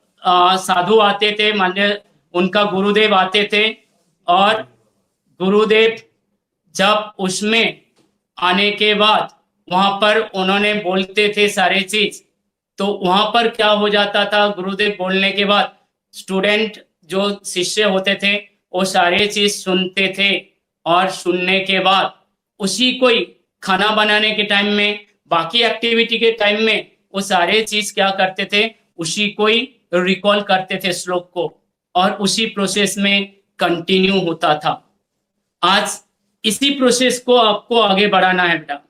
[SPEAKER 12] साधु आते थे, मान्य उनका गुरुदेव आते थे, और गुरुदेव जब उसमें आने के बाद वहां पर उन्होंने बोलते थे सारे चीज, तो वहां पर क्या हो जाता था, गुरुदेव बोलने के बाद स्टूडेंट जो शिष्य होते थे वो सारे चीज सुनते थे, और सुनने के बाद उसी कोई खाना बनाने के टाइम में, बाकी एक्टिविटी के टाइम में वो सारे चीज क्या करते थे, उसी को ही रिकॉल करते थे श्लोक को, और उसी प्रोसेस में कंटिन्यू होता था। आज इसी प्रोसेस को आपको आगे बढ़ाना है बेटा,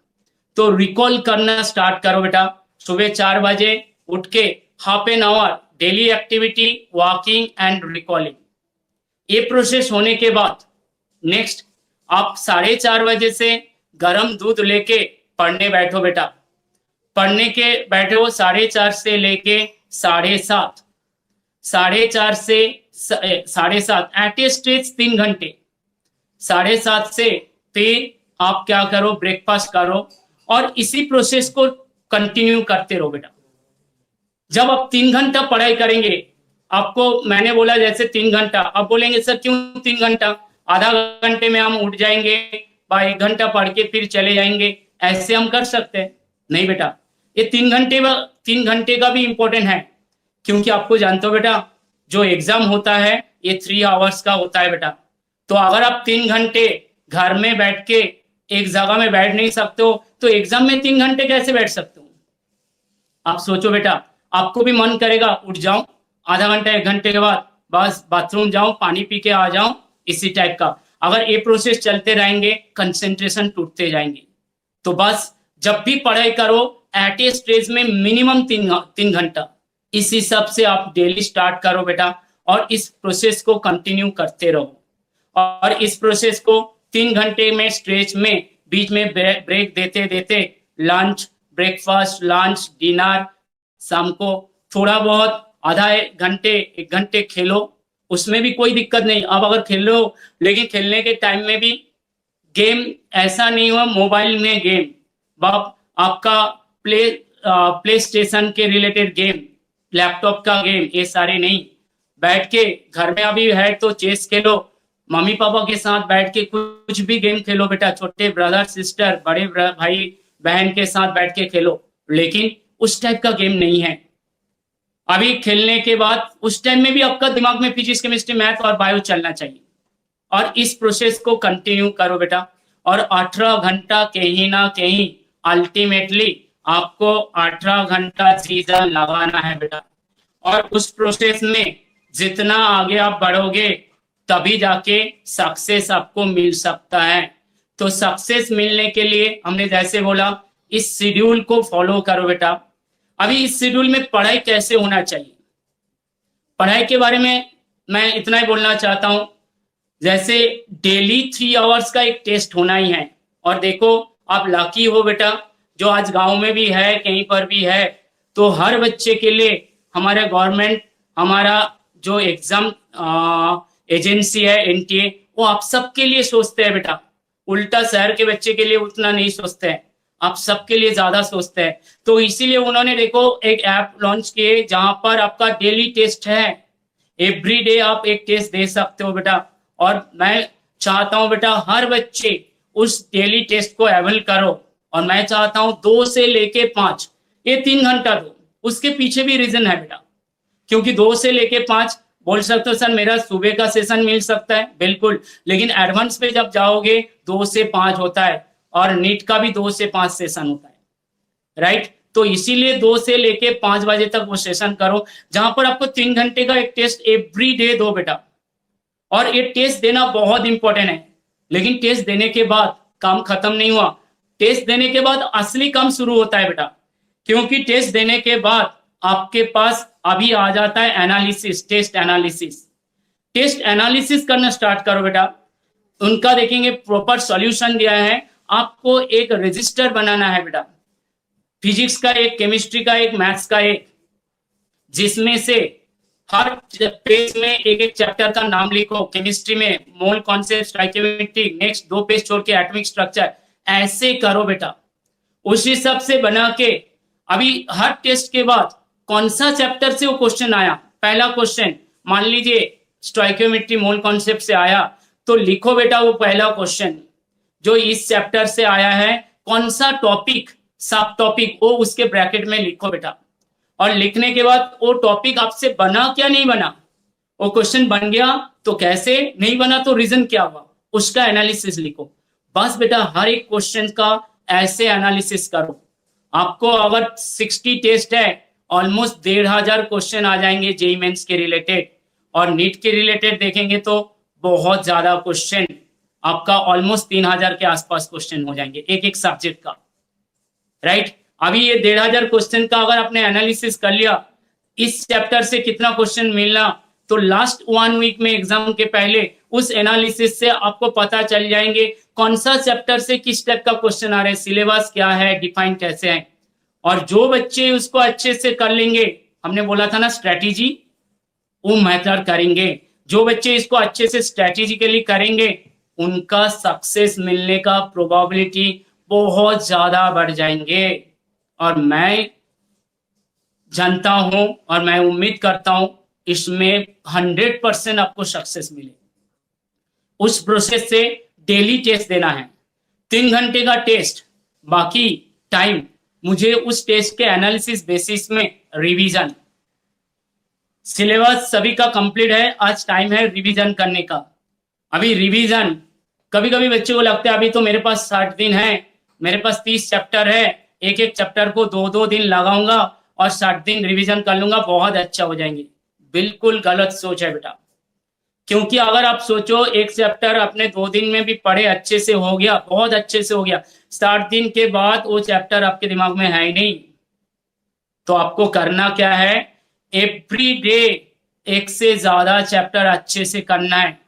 [SPEAKER 12] तो रिकॉल करना स्टार्ट करो बेटा। सुबह 4 बजे उठ के half an hour daily activity, walking and recalling. ये प्रोसेस होने के बाद नेक्स्ट आप 4:30 बजे से गर्म दूध लेके पढ़ने बैठो बेटा। पढ़ने के बैठे हो 4:30 से लेके 7:30, 4:30 से 7:30 एट ए स्ट्रेच 3 घंटे। 7:30 से फिर आप क्या करो, ब्रेकफास्ट करो, और इसी प्रोसेस को कंटिन्यू करते रहो बेटा। जब आप 3 घंटा पढ़ाई करेंगे, आपको मैंने बोला जैसे 3 घंटा, आप बोलेंगे सर क्यों 3 घंटा, आधा घंटे में हम उठ जाएंगे, 1 घंटा पढ़ के फिर चले जाएंगे, ऐसे हम कर सकते हैं? नहीं बेटा, ये 3 घंटे का भी इंपॉर्टेंट है, क्योंकि आपको जानते हो बेटा जो एग्जाम होता है ये 3 आवर्स का होता है बेटा। तो अगर आप 3 घंटे घर में बैठ के एक जगह में बैठ नहीं सकते हो, तो एग्जाम में 3 घंटे कैसे बैठ सकते हो? आप सोचो बेटा, आपको भी मन करेगा उठ जाऊं, आधा घंटा 1 घंटे के बाद बस बाथरूम जाऊं, पानी पी के आ जाऊं, इसी टाइप का। अगर ये प्रोसेस चलते रहेंगे कंसंट्रेशन टूटते जाएंगे। तो बस जब भी पढ़ाई करो एट ए स्टेज में मिनिमम 3 घंटा, इस हिसाब से आप डेली स्टार्ट करो बेटा, और इस प्रोसेस को कंटिन्यू करते रहो। और इस प्रोसेस को 3 घंटे में स्ट्रेच में बीच में ब्रेक देते देते लंच, ब्रेकफास्ट, लंच, डिनर, शाम को थोड़ा बहुत आधा 1 घंटे खेलो, उसमें भी कोई दिक्कत नहीं। अब अगर खेलो, लेकिन खेलने के टाइम में भी गेम ऐसा नहीं हुआ मोबाइल में गेम, आपका प्ले स्टेशन के रिलेटेड गेम, लैपटॉप का गेम, ये सारे नहीं। बैठ के घर में अभी है तो चेस खेलो, मम्मी पापा के साथ बैठ के कुछ भी गेम खेलो बेटा, छोटे ब्रदर सिस्टर, बड़े भाई बहन के साथ बैठ के खेलो, लेकिन उस टाइप का गेम नहीं है। अभी खेलने के बाद उस टाइम में भी आपका दिमाग में फिजिक्स, केमिस्ट्री, मैथ और बायो चलना चाहिए, और इस प्रोसेस को कंटिन्यू करो बेटा। और 18 घंटा कहीं ना कहीं अल्टीमेटली आपको 18 घंटा सीजन लगाना है बेटा। और उस प्रोसेस में जितना आगे आप बढ़ोगे तभी जाके सक्सेस आपको मिल सकता है। तो सक्सेस मिलने के लिए हमने जैसे बोला इस शेड्यूल को फॉलो करो बेटा। अभी इस शेड्यूल में पढ़ाई कैसे होना चाहिए, पढ़ाई के बारे में मैं इतना ही बोलना चाहता हूं। जैसे डेली 3 आवर्स का एक टेस्ट होना ही है। और देखो आप लकी हो बेटा, जो आज गांव में भी है, कहीं पर भी है, तो हर बच्चे के लिए हमारा गवर्नमेंट, हमारा जो एग्जाम एजेंसी है NTA, वो आप सबके लिए सोचते हैं बेटा। उल्टा शहर के बच्चे के लिए उतना नहीं सोचते हैं, आप सबके लिए ज्यादा सोचते हैं। तो इसीलिए उन्होंने देखो एक ऐप लॉन्च किए जहां पर आपका डेली टेस्ट है, एवरी डे आप एक टेस्ट दे सकते हो बेटा। और मैं चाहता हूं बेटा हर बच्चे उस डेली टेस्ट को अवेल करो। और मैं चाहता हूं 2 से लेके 5, ये 3 घंटा दो। उसके पीछे भी रीजन है बेटा, क्योंकि 2 से लेके 5 बोल सकते हो सर मेरा सुबह का सेशन मिल सकता है, बिल्कुल, लेकिन एडवांस पे जब जाओगे 2 से 5 होता है और नीट का भी 2 से 5 सेशन होता है, राइट। तो इसीलिए 2 से लेके 5 बजे तक वो सेशन करो, जहां पर आपको 3 घंटे का एक टेस्ट एवरी डे दो बेटा। और ये टेस्ट देना बहुत इंपॉर्टेंट है, लेकिन टेस्ट देने के बाद काम खत्म नहीं हुआ, टेस्ट देने के बाद असली काम शुरू होता है बेटा, क्योंकि टेस्ट देने के बाद आपके पास अभी आ जाता है analysis, test analysis. Test analysis करना स्टार्ट करो बेटा। उनका देखेंगे प्रॉपर सॉल्यूशन दिया है, आपको एक रजिस्टर बनाना है बेटा, फिजिक्स का एक, केमिस्ट्री का एक, मैथ्स का एक, जिसमें से हर पेज में एक एक चैप्टर का नाम लिखो। केमिस्ट्री में mole concept, stoichiometry, next 2 page छोड़ के एटॉमिक स्ट्रक्चर, ऐसे करो बेटा। उसी सब से बना के अभी हर टेस्ट के बाद कौन सा चैप्टर से वो क्वेश्चन आया, पहला क्वेश्चन मान लीजिए स्टोइकियोमेट्री मोल कॉन्सेप्ट से आया, तो लिखो बेटा वो पहला क्वेश्चन जो इस चैप्टर से आया है, कौन सा टॉपिक, सब टॉपिक, वो उसके ब्रैकेट में लिखो बेटा। और लिखने के बाद वो टॉपिक आपसे बना क्या नहीं बना, वो क्वेश्चन बन गया तो कैसे, नहीं बना तो रीजन क्या हुआ, उसका एनालिसिस लिखो। बस बेटा हर एक क्वेश्चन का ऐसे एनालिसिस करो। आपको अगर 60 टेस्ट है, ऑलमोस्ट 1500 क्वेश्चन आ जाएंगे जेईई मेंस के रिलेटेड, और नीट के रिलेटेड देखेंगे तो बहुत ज्यादा क्वेश्चन, आपका ऑलमोस्ट 3000 के आसपास क्वेश्चन हो जाएंगे एक एक सब्जेक्ट का, राइट। अभी ये 1500 क्वेश्चन का अगर आपने एनालिसिस कर लिया, इस चैप्टर से कितना क्वेश्चन मिलना, तो लास्ट 1 वीक में एग्जाम के पहले उस एनालिसिस से आपको पता चल जाएंगे कौन सा चैप्टर से किस टाइप का क्वेश्चन आ रहे हैं, सिलेबस क्या है, डिफाइन कैसे है। और जो बच्चे उसको अच्छे से कर लेंगे, हमने बोला था ना स्ट्रेटेजी, वो मैटर करेंगे, जो बच्चे इसको अच्छे से स्ट्रेटेजिकली करेंगे उनका सक्सेस मिलने का प्रोबेबिलिटी बहुत ज्यादा बढ़ जाएंगे। और मैं जानता हूं और मैं उम्मीद करता हूं इसमें 100% आपको सक्सेस मिले। उस प्रोसेस से डेली टेस्ट देना है, 3 घंटे का टेस्ट, बाकी टाइम मुझे उस टेस्ट के एनालिसिस बेसिस में रिवीजन। सिलेबस सभी का कंप्लीट है, आज टाइम है रिवीजन करने का। अभी रिवीजन, कभी कभी बच्चे को लगता है अभी तो मेरे पास 60 दिन है, मेरे पास 30 चैप्टर है, एक एक चैप्टर को 2-2 दिन लगाऊंगा और 60 दिन रिवीजन कर लूंगा, बहुत अच्छा हो जाएंगे। बिल्कुल गलत सोच है बेटा, क्योंकि अगर आप सोचो एक चैप्टर अपने 2 दिन में भी पढ़े, अच्छे से हो गया, बहुत अच्छे से हो गया, 60 दिन के बाद वो चैप्टर आपके दिमाग में है ही नहीं, तो आपको करना क्या है, एवरी डे एक से ज्यादा चैप्टर अच्छे से करना है।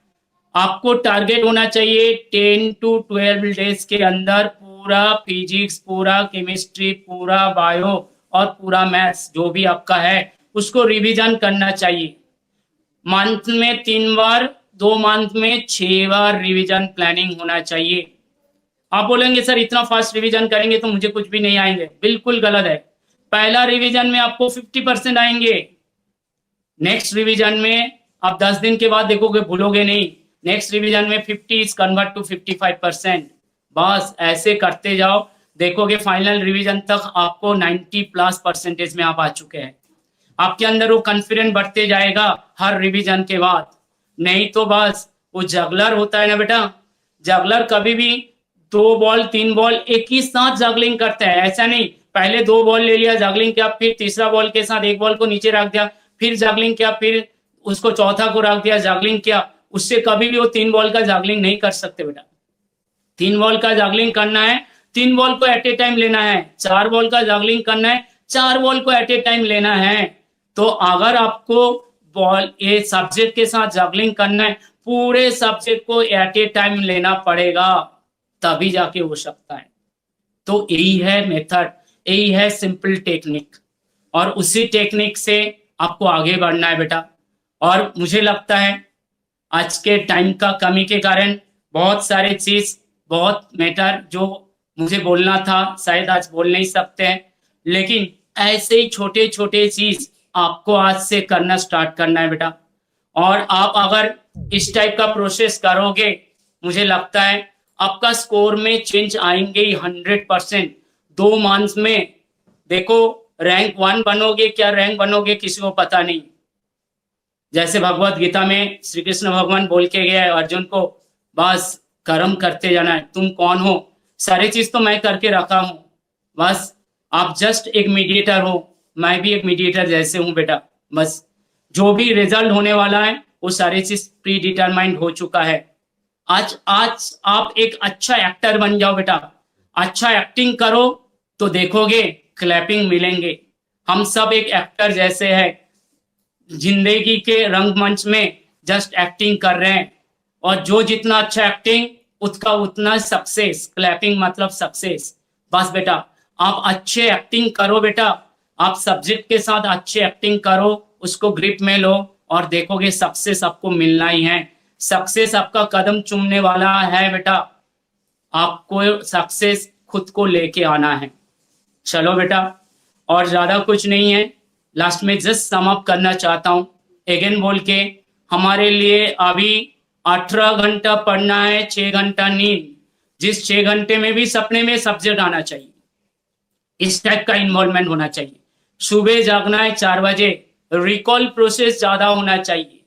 [SPEAKER 12] आपको टारगेट होना चाहिए 10 to 12 डेज के अंदर पूरा फिजिक्स, पूरा केमिस्ट्री, पूरा बायो और पूरा मैथ्स जो भी आपका है उसको रिवीजन करना चाहिए। मंथ में 3 बार, 2 मंथ में 6 बार रिवीजन प्लानिंग होना चाहिए। आप बोलेंगे सर इतना फास्ट रिवीजन करेंगे तो मुझे कुछ भी नहीं आएंगे, बिल्कुल गलत है। पहला रिवीजन में आपको 50% आएंगे, नेक्स्ट रिवीजन में आप 10 दिन के बाद देखोगे भूलोगे नहीं, नेक्स्ट रिवीजन में 50 इज कन्वर्ट टू 55%। बस ऐसे करते जाओ, देखोगे फाइनल रिवीजन तक आपको 90+ % में आप आ चुके हैं। आपके अंदर वो कॉन्फिडेंस बढ़ते जाएगा हर रिवीजन के बाद। नहीं तो बस वो जगलर होता है ना बेटा, जगलर कभी भी 2 बॉल 3 बॉल एक ही साथ जगलिंग करते हैं, ऐसा नहीं पहले 2 बॉल ले लिया जगलिंग किया, फिर तीसरा बॉल के साथ 1 बॉल को नीचे रख दिया, फिर जगलिंग किया, फिर उसको चौथा को रख दिया जगलिंग किया, उससे कभी भी वो 3 बॉल का जगलिंग नहीं कर सकते बेटा। 3 बॉल का जगलिंग करना है, 3 बॉल को एट ए टाइम लेना है, 4 बॉल का जगलिंग करना है, 4 बॉल को एट ए टाइम लेना है। तो अगर आपको बॉल ये सब्जेक्ट के साथ जगलिंग करना है, पूरे सब्जेक्ट को एट ए टाइम लेना पड़ेगा, तभी जाके हो सकता है। तो यही है मेथड, यही है सिंपल टेक्निक, और उसी टेक्निक से आपको आगे बढ़ना है बेटा। और मुझे लगता है आज के टाइम का कमी के कारण बहुत सारे चीज, बहुत मैटर जो मुझे बोलना था शायद आज बोल नहीं सकते हैं, लेकिन ऐसे ही छोटे छोटे चीज आपको आज से करना स्टार्ट करना है बेटा। और आप अगर इस टाइप का प्रोसेस करोगे, मुझे लगता है आपका स्कोर में चेंज आएंगे ही 100%। 2 मंथ्स में देखो रैंक 1 बनोगे, क्या रैंक बनोगे किसी को पता नहीं, जैसे भगवत गीता में श्री कृष्ण भगवान बोल के गए अर्जुन को, बस कर्म करते जाना है, तुम कौन हो, सारी चीज तो मैं करके रखा हूं, बस आप जस्ट एक मीडिएटर हो, मैं भी एक मीडिएटर जैसे हूं बेटा, बस जो भी रिजल्ट होने वाला है वो सारी चीज प्री डिटरमाइंड हो चुका है। आज आप एक अच्छा एक्टर बन जाओ बेटा, अच्छा एक्टिंग करो तो देखोगे क्लैपिंग मिलेंगे। हम सब एक एक्टर जैसे हैं, जिंदगी के रंगमंच में जस्ट एक्टिंग कर रहे हैं, और जो जितना अच्छा एक्टिंग उसका उतना सक्सेस, क्लैपिंग मतलब सक्सेस। बस बेटा आप अच्छे एक्टिंग करो बेटा, आप सब्जेक्ट के साथ अच्छे एक्टिंग करो, उसको ग्रिप में लो और देखोगे सक्सेस आपको मिलना ही है। सक्सेस आपका कदम चूमने वाला है बेटा, आपको सक्सेस खुद को लेके आना है। चलो बेटा, और ज्यादा कुछ नहीं है, लास्ट में जस्ट सम अप करना चाहता हूं अगेन बोल के, हमारे लिए अभी 18 घंटा पढ़ना है, 6 घंटा नींद, जिस 6 घंटे में भी सपने में सब्जेक्ट आना चाहिए, इस टाइप का इन्वॉल्वमेंट होना चाहिए। सुबह जागना है 4 बजे, रिकॉल प्रोसेस ज्यादा होना चाहिए,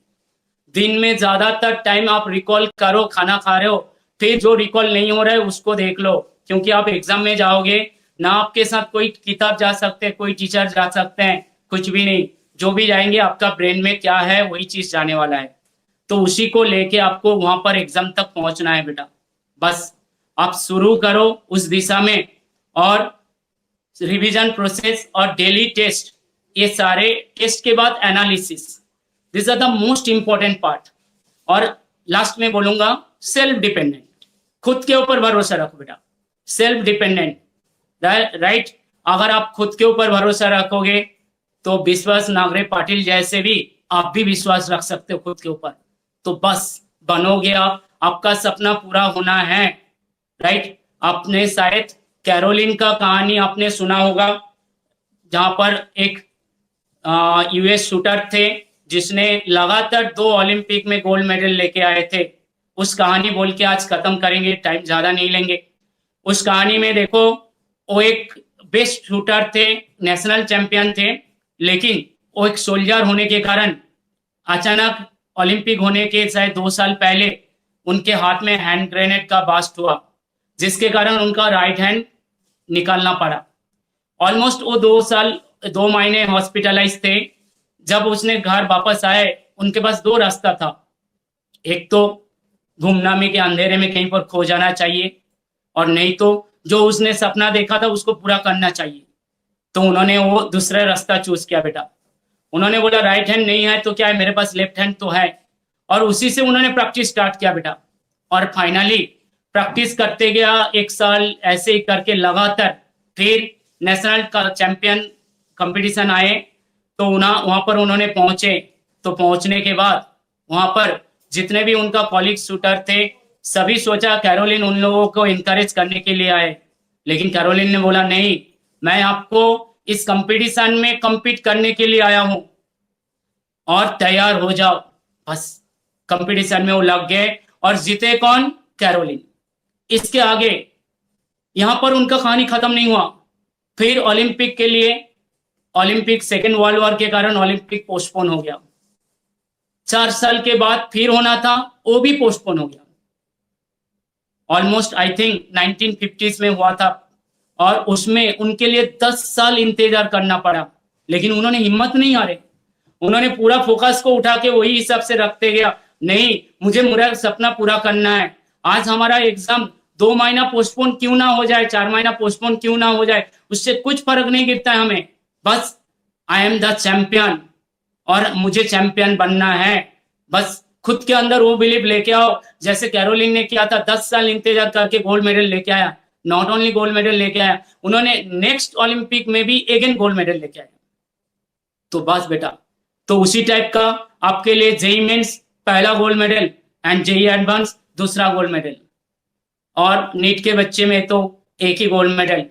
[SPEAKER 12] दिन में ज्यादातर टाइम आप रिकॉल करो, खाना खा रहे हो, फिर जो रिकॉल नहीं हो रहा है उसको देख लो, क्योंकि आप एग्जाम में जाओगे ना, आपके साथ कोई किताब जा सकते हैं, कोई टीचर जा सकते हैं, कुछ भी नहीं, जो भी जाएंगे आपका ब्रेन में क्या है वही चीज जाने वाला है, तो उसी को लेके आपको वहां पर एग्जाम तक पहुंचना है बेटा। बस आप शुरू करो उस दिशा में, और रिवीजन प्रोसेस और डेली टेस्ट, ये सारे टेस्ट के बाद analysis, this are the most important part. और लास्ट में बोलूंगा सेल्फ डिपेंडेंट, खुद के ऊपर भरोसा रखो बेटा, सेल्फ डिपेंडेंट, राइट। अगर आप खुद के ऊपर भरोसा रखोगे तो विश्वास नागरे पाटिल जैसे भी आप भी विश्वास रख सकते हो खुद के ऊपर, तो बस बनोगे आप, आपका सपना पूरा होना है, राइट। आपने शायद कैरोलिन का कहानी आपने सुना होगा, जहां पर एक यूएस शूटर थे जिसने लगातार 2 ओलंपिक में गोल्ड मेडल लेके आए थे। उस कहानी बोल के आज खत्म करेंगे, टाइम ज्यादा नहीं लेंगे। उस कहानी में देखो, वो एक बेस्ट शूटर थे, नेशनल चैंपियन थे, लेकिन वो एक सोल्जर होने के कारण अचानक ओलंपिक होने के शायद 2 साल पहले उनके हाथ में हैंड ग्रेनेड का ब्लास्ट हुआ, जिसके कारण उनका राइट हैंड निकालना पड़ा। ऑलमोस्ट वो 2 महीने हॉस्पिटलाइज थे। जब उसने घर वापस आए, उनके पास 2 रास्ता था, एक तो गुमनामी के अंधेरे में कहीं पर खो जाना चाहिए, और नहीं तो जो उसने सपना देखा था उसको पूरा करना चाहिए। तो उन्होंने वो दूसरा रास्ता चूज किया बेटा। उन्होंने बोला राइट हैंड नहीं है तो क्या है, मेरे पास लेफ्ट हैंड तो है, और उसी से उन्होंने प्रैक्टिस स्टार्ट किया बेटा। और फाइनली प्रैक्टिस करते गया 1 साल, ऐसे ही करके लगातार, फिर नेशनल का चैंपियन कंपटीशन आए तो वहां पर उन्होंने पहुंचे। तो पहुंचने के बाद वहां पर जितने भी उनका कॉलीग शूटर थे, सभी सोचा कैरोलिन उन लोगों को इनकरेज करने के लिए आए, लेकिन कैरोलिन ने बोला नहीं, मैं आपको इस कंपटीशन में compete करने के लिए आया हूं और तैयार हो जाओ। बस कंपटीशन में वो लग गए और जीते कौन? कैरोलिन। इसके आगे यहां पर उनका कहानी खत्म नहीं हुआ। फिर ओलंपिक के लिए, ओलंपिक सेकेंड वर्ल्ड वॉर के कारण ओलंपिक पोस्टपोन हो गया। 4 साल के बाद फिर होना था, वो भी पोस्टपोन हो गया। ऑलमोस्ट आई थिंक 1950s में हुआ था, और उसमें उनके लिए 10 साल इंतजार करना पड़ा, लेकिन उन्होंने हिम्मत नहीं हारे। उन्होंने पूरा फोकस को उठा के वही हिसाब से रखते गया, नहीं मुझे मेरा सपना पूरा करना है। आज हमारा एग्जाम 2 महीना पोस्टपोन क्यों ना हो जाए, 4 महीना पोस्टपोन क्यों ना हो जाए, उससे कुछ फर्क नहीं गिरता है हमें। बस आई एम द चैंपियन और मुझे चैंपियन बनना है। बस खुद के अंदर वो बिलीव लेके आओ, जैसे कैरोलिन ने किया था, 10 साल इंतजार करके गोल्ड मेडल लेके आया। नॉट ओनली गोल्ड मेडल लेके आया, उन्होंने नेक्स्ट ओलंपिक में भी अगेन गोल्ड मेडल लेके आया। तो बस बेटा, तो उसी टाइप का आपके लिए जेई मेंस पहला gold medal and JEE advance दूसरा गोल्ड मेडल, और नीट के बच्चे में तो एक ही गोल्ड मेडल,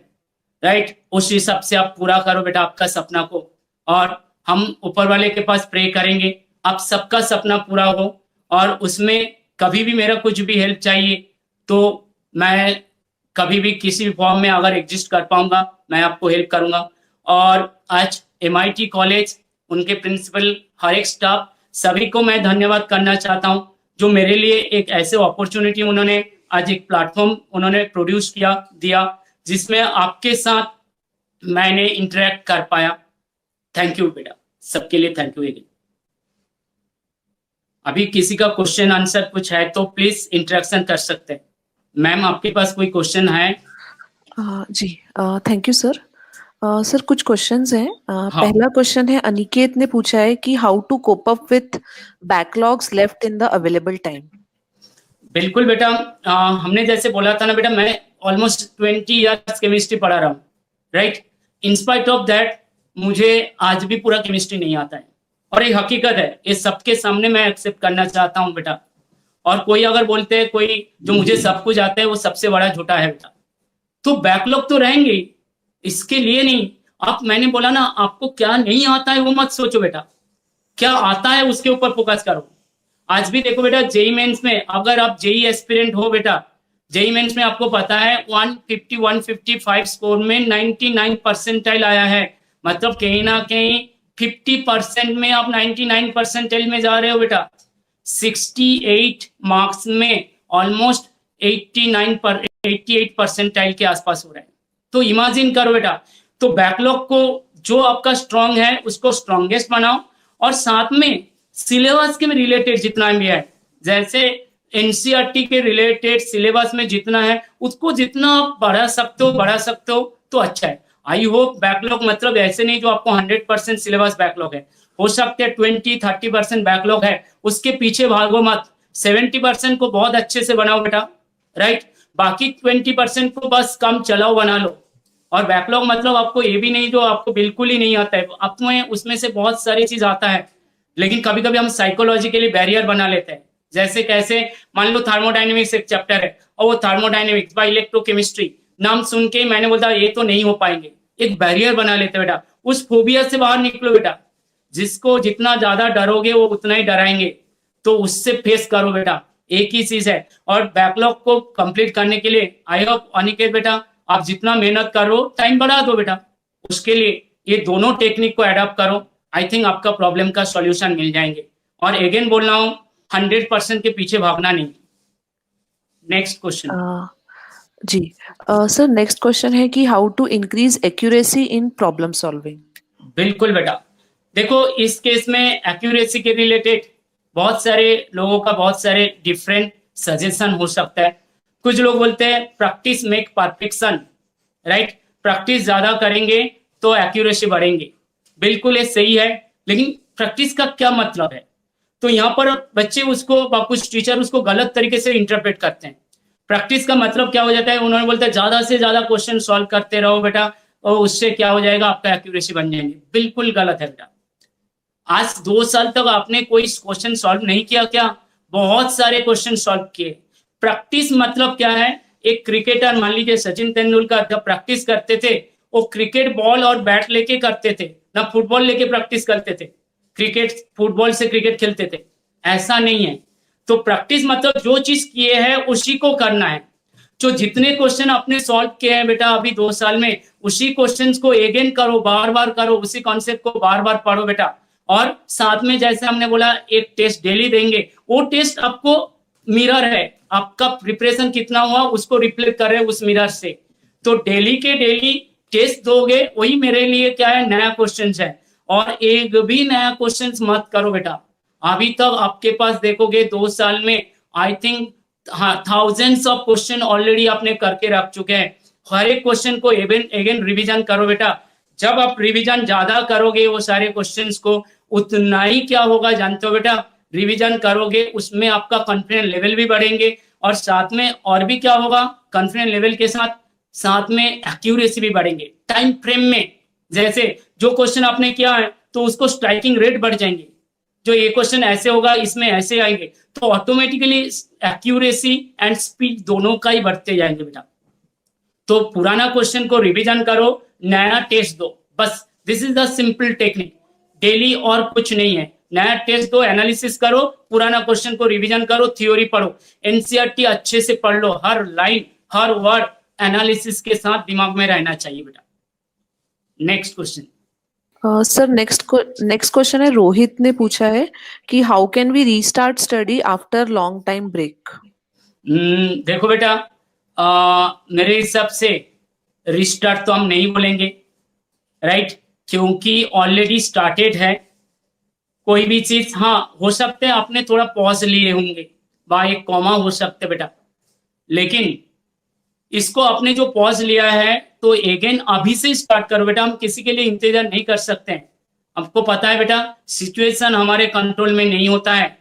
[SPEAKER 12] राइट। उस हिसाब से आप पूरा करो बेटा आपका सपना को, और हम ऊपर वाले के पास प्रे करेंगे आप सबका सपना पूरा हो। और उसमें कभी भी मेरा कुछ भी हेल्प चाहिए तो मैं कभी भी किसी भी फॉर्म में अगर एग्जिस्ट कर पाऊंगा मैं आपको हेल्प करूंगा। और आज MIT कॉलेज, उनके प्रिंसिपल, हर एक स्टाफ सभी को मैं धन्यवाद करना चाहता हूं जो मेरे लिए एक ऐसे अपॉर्चुनिटी उन्होंने आज एक प्लेटफॉर्म उन्होंने प्रोड्यूस दिया जिसमें आपके साथ मैंने इंटरेक्ट कर पाया। थैंक यू बेटा, सबके लिए थैंक यू अगेन। अभी किसी का क्वेश्चन आंसर कुछ है तो प्लीज इंटरेक्शन कर सकते हैं। मैम आपके पास कोई क्वेश्चन है?
[SPEAKER 11] जी थैंक यू सर। सर कुछ क्वेश्चंस हैं। पहला क्वेश्चन है, अनिकेत ने पूछा है कि how to cope up with backlogs left in the available time.
[SPEAKER 12] बिल्कुल बेटा, हमने जैसे बोला था ना बेटा, मैं ऑलमोस्ट 20 इयर्स केमिस्ट्री पढ़ा रहा हूँ, right. In spite of that मुझे आज भी पूरा केमिस्ट्री नहीं आता है, और ये हकीकत है, ये सबके सामने मैं एक्सेप्ट करना चाहता हूँ बेटा। और कोई अगर बोलते हैं कोई जो मुझे सब कुछ आता है वो सबसे बड़ा झूठा है बेटा। तो बैकलॉग तो रहेंगे ही, इसके लिए नहीं। आप, मैंने बोला ना, आपको क्या नहीं आता है वो मत सोचो बेटा, क्या आता है उसके ऊपर फोकस करो। आज भी देखो बेटा, जेई मेंस में अगर आप जेई एस्पिरेंट हो बेटा, जेई मेंस में आपको पता है 150 155 स्कोर में 99 परसेंटाइल आया है, मतलब कहीं ना कहीं 50% में आप 99 परसेंटाइल में जा रहे हो बेटा। 68 मार्क्स में ऑलमोस्ट 88 परसेंटाइल के आसपास हो रहे हैं। तो इमेजिन करो बेटा, तो बैकलॉग को जो आपका स्ट्रांग है उसको स्ट्रांगेस्ट बनाओ, और साथ में सिलेबस के रिलेटेड जितना भी है, जैसे एनसीईआरटी के रिलेटेड सिलेबस में जितना है उसको जितना आप बढ़ा सकते हो तो अच्छा है। आई होप बैकलॉग मतलब ऐसे नहीं जो आपको 100% सिलेबस बैकलॉग है, हो सकते हैं 20-30% बैकलॉग है, उसके पीछे भागो मत। 70% को बहुत अच्छे से बनाओ बेटा, राइट। बाकी 20% को बस कम चलाओ बना लो। और बैकलॉग मतलब आपको ये भी नहीं जो आपको बिल्कुल ही नहीं आता है, आपको उसमें से बहुत सारी चीज आता है, लेकिन कभी कभी हम साइकोलॉजिकली बैरियर बना लेते हैं। जैसे कैसे, मान लो थर्मोडायनेमिक्स एक चैप्टर है, और वो थर्मोडायनेमिक्स बाय इलेक्ट्रोकेमिस्ट्री नाम सुन के मैंने बोला ये तो नहीं हो पाएंगे, एक बैरियर बना लेते बेटा। उस फोबिया से बाहर निकलो बेटा, जिसको जितना ज्यादा डरोगे वो उतना ही डराएंगे, तो उससे फेस करो बेटा, एक ही चीज है। और बैकलॉग को कंप्लीट करने के लिए आई होप अनिकेत बेटा आप जितना मेहनत करो, टाइम बढ़ा दो बेटा, उसके लिए ये दोनों टेक्निक को अडॉप्ट करो। आई थिंक आपका प्रॉब्लम का सॉल्यूशन मिल जाएंगे। और अगेन बोल रहा हूँ, 100% के पीछे भागना नहीं। Next question.
[SPEAKER 11] जी सर, नेक्स्ट क्वेश्चन है कि how to increase accuracy in problem solving.
[SPEAKER 12] बिल्कुल बेटा, देखो इस केस में एक्यूरेसी के रिलेटेड बहुत सारे लोगों का बहुत सारे डिफरेंट सजेशन हो सकता है। कुछ लोग बोलते हैं practice make perfection, right. Practice ज्यादा करेंगे तो एक्यूरेसी बढ़ेंगे, बिल्कुल ये सही है, लेकिन प्रैक्टिस का क्या मतलब है? तो यहाँ पर बच्चे उसको, कुछ टीचर उसको गलत तरीके से इंटरप्रेट करते हैं। प्रैक्टिस का मतलब क्या हो जाता है, उन्होंने बोलता है ज्यादा से ज्यादा क्वेश्चन सॉल्व करते रहो बेटा, और उससे क्या हो जाएगा, आपका एक्यूरेसी बन जाएंगे। बिल्कुल गलत है बेटा। आज 2 साल तक आपने कोई क्वेश्चन सॉल्व नहीं किया क्या? बहुत सारे क्वेश्चन सॉल्व किए। प्रैक्टिस मतलब क्या है? एक क्रिकेटर, मान लीजिए सचिन तेंदुलकर जब प्रैक्टिस करते थे वो क्रिकेट बॉल और बैट लेके करते थे, ना फुटबॉल लेके प्रैक्टिस करते थे। क्रिकेट, फुटबॉल से क्रिकेट खेलते थे, ऐसा नहीं है। तो प्रैक्टिस मतलब जो चीज किए हैं उसी को करना है। जो जितने क्वेश्चन आपने सॉल्व किए हैं बेटा अभी 2 साल में, उसी क्वेश्चंस को अगेन करो, बार बार करो, उसी कॉन्सेप्ट को बार बार पढ़ो बेटा। और साथ में जैसे हमने बोला एक टेस्ट डेली देंगे, वो टेस्ट आपको मिरर है, आपका प्रिपरेशन कितना हुआ उसको रिफ्लेक्ट कर रहे हैं उस मिरर से। तो डेली के डेली टेस्ट दोगे, वही मेरे लिए क्या है, नया क्वेश्चन है। और एक भी नया क्वेश्चन मत करो बेटा। अभी तक आपके पास देखोगे 2 साल में I think thousands of question already आपने करके रख चुके हैं। हर एक क्वेश्चन को अगेन रिवीजन करो बेटा। जब आप रिवीजन ज्यादा करोगे वो सारे क्वेश्चंस को, उतना ही क्या होगा जानते हो बेटा, रिवीजन करोगे उसमें आपका कॉन्फिडेंस लेवल भी बढ़ेंगे, और साथ में और भी क्या होगा, कॉन्फिडेंस लेवल के साथ में एक्यूरेसी भी बढ़ेंगे। टाइम फ्रेम में जैसे जो क्वेश्चन आपने किया है तो उसको स्ट्राइकिंग रेट बढ़ जाएंगे, जो ये क्वेश्चन ऐसे होगा इसमें ऐसे आएंगे, तो ऑटोमेटिकली एक्यूरेसी एंड स्पीड दोनों का ही बढ़ते जाएंगे बेटा। तो पुराना क्वेश्चन को रिवीजन करो, नया टेस्ट दो, बस this is the simple technique. Daily और कुछ नहीं है, नया टेस्ट दो, एनालिसिस करो, पुराना क्वेश्चन को रिवीजन करो, थ्योरी पढ़ो, एनसीईआरटी अच्छे से पढ़ लो, हर लाइन हर वर्ड एनालिसिस के साथ दिमाग में रहना चाहिए बेटा। Next question.
[SPEAKER 11] Sir next question है, रोहित ने पूछा है कि how can we restart study after long time break.
[SPEAKER 12] देखो बेटा, मेरे हिसाब से रिस्टार्ट तो हम नहीं बोलेंगे, राइट, क्योंकि ऑलरेडी स्टार्टेड है। कोई भी चीज, हाँ हो सकता है आपने थोड़ा पॉज लिए होंगे, बा एक कॉमा हो सकता है बेटा, लेकिन इसको आपने जो पॉज लिया है तो अगेन अभी से स्टार्ट करो बेटा। हम किसी के लिए इंतजार नहीं कर सकते हैं। आपको पता है बेटा, सिचुएशन हमारे कंट्रोल में नहीं होता है।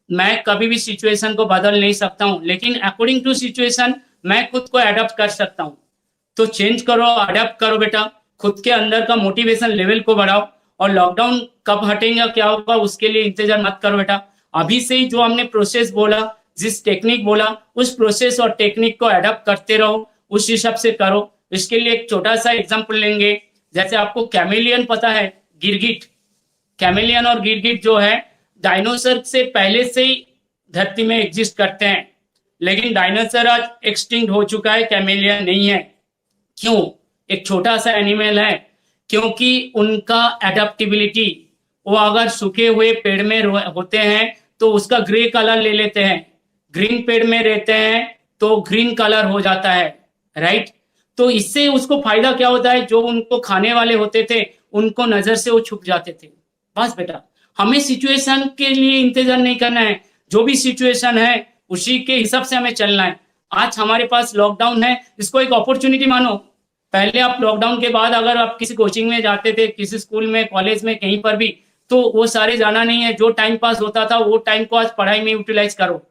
[SPEAKER 12] मैं कभी भी सिचुएशन को बदल नहीं सकता हूं, लेकिन अकॉर्डिंग टू सिचुएशन मैं खुद को अडॉप्ट कर सकता हूं। तो चेंज करो, अडॉप्ट करो बेटा, खुद के अंदर का मोटिवेशन लेवल को बढ़ाओ। और लॉकडाउन कब हटेगा क्या होगा उसके लिए इंतजार मत करो बेटा। अभी से ही जो हमने प्रोसेस बोला, जिस टेक्निक बोला, उस प्रोसेस और टेक्निक को अडॉप्ट करते रहो, उस हिसाब से करो। इसके लिए एक छोटा सा एग्जांपल लेंगे। जैसे आपको कैमेलियन पता है, गिरगिट, कैमेलियन और गिरगिट जो है डायनासोर से पहले से ही धरती में एग्जिस्ट करते हैं, लेकिन डायनासोर आज एक्सटिंक्ट हो चुका है, कैमेलियन नहीं है। क्यों? एक छोटा सा एनिमल है, क्योंकि उनका एडेप्टिबिलिटी, वो अगर सूखे हुए पेड़ में होते हैं तो उसका ग्रे कलर ले लेते हैं, ग्रीन पेड़ में रहते हैं तो ग्रीन कलर हो जाता है, राइट। तो इससे उसको फायदा क्या होता है, जो उनको खाने वाले होते थे उनको नजर से वो छुप जाते थे। बस बेटा, हमें सिचुएशन के लिए इंतजार नहीं करना है, जो भी सिचुएशन है उसी के हिसाब से हमें चलना है। आज हमारे पास लॉकडाउन है, इसको एक अपॉर्चुनिटी मानो। पहले आप लॉकडाउन के बाद अगर आप किसी कोचिंग में जाते थे, किसी स्कूल में, कॉलेज में, कहीं पर भी, तो वो सारे जाना नहीं है। जो टाइम पास होता था वो टाइम को आज पढ़ाई में यूटिलाइज करो।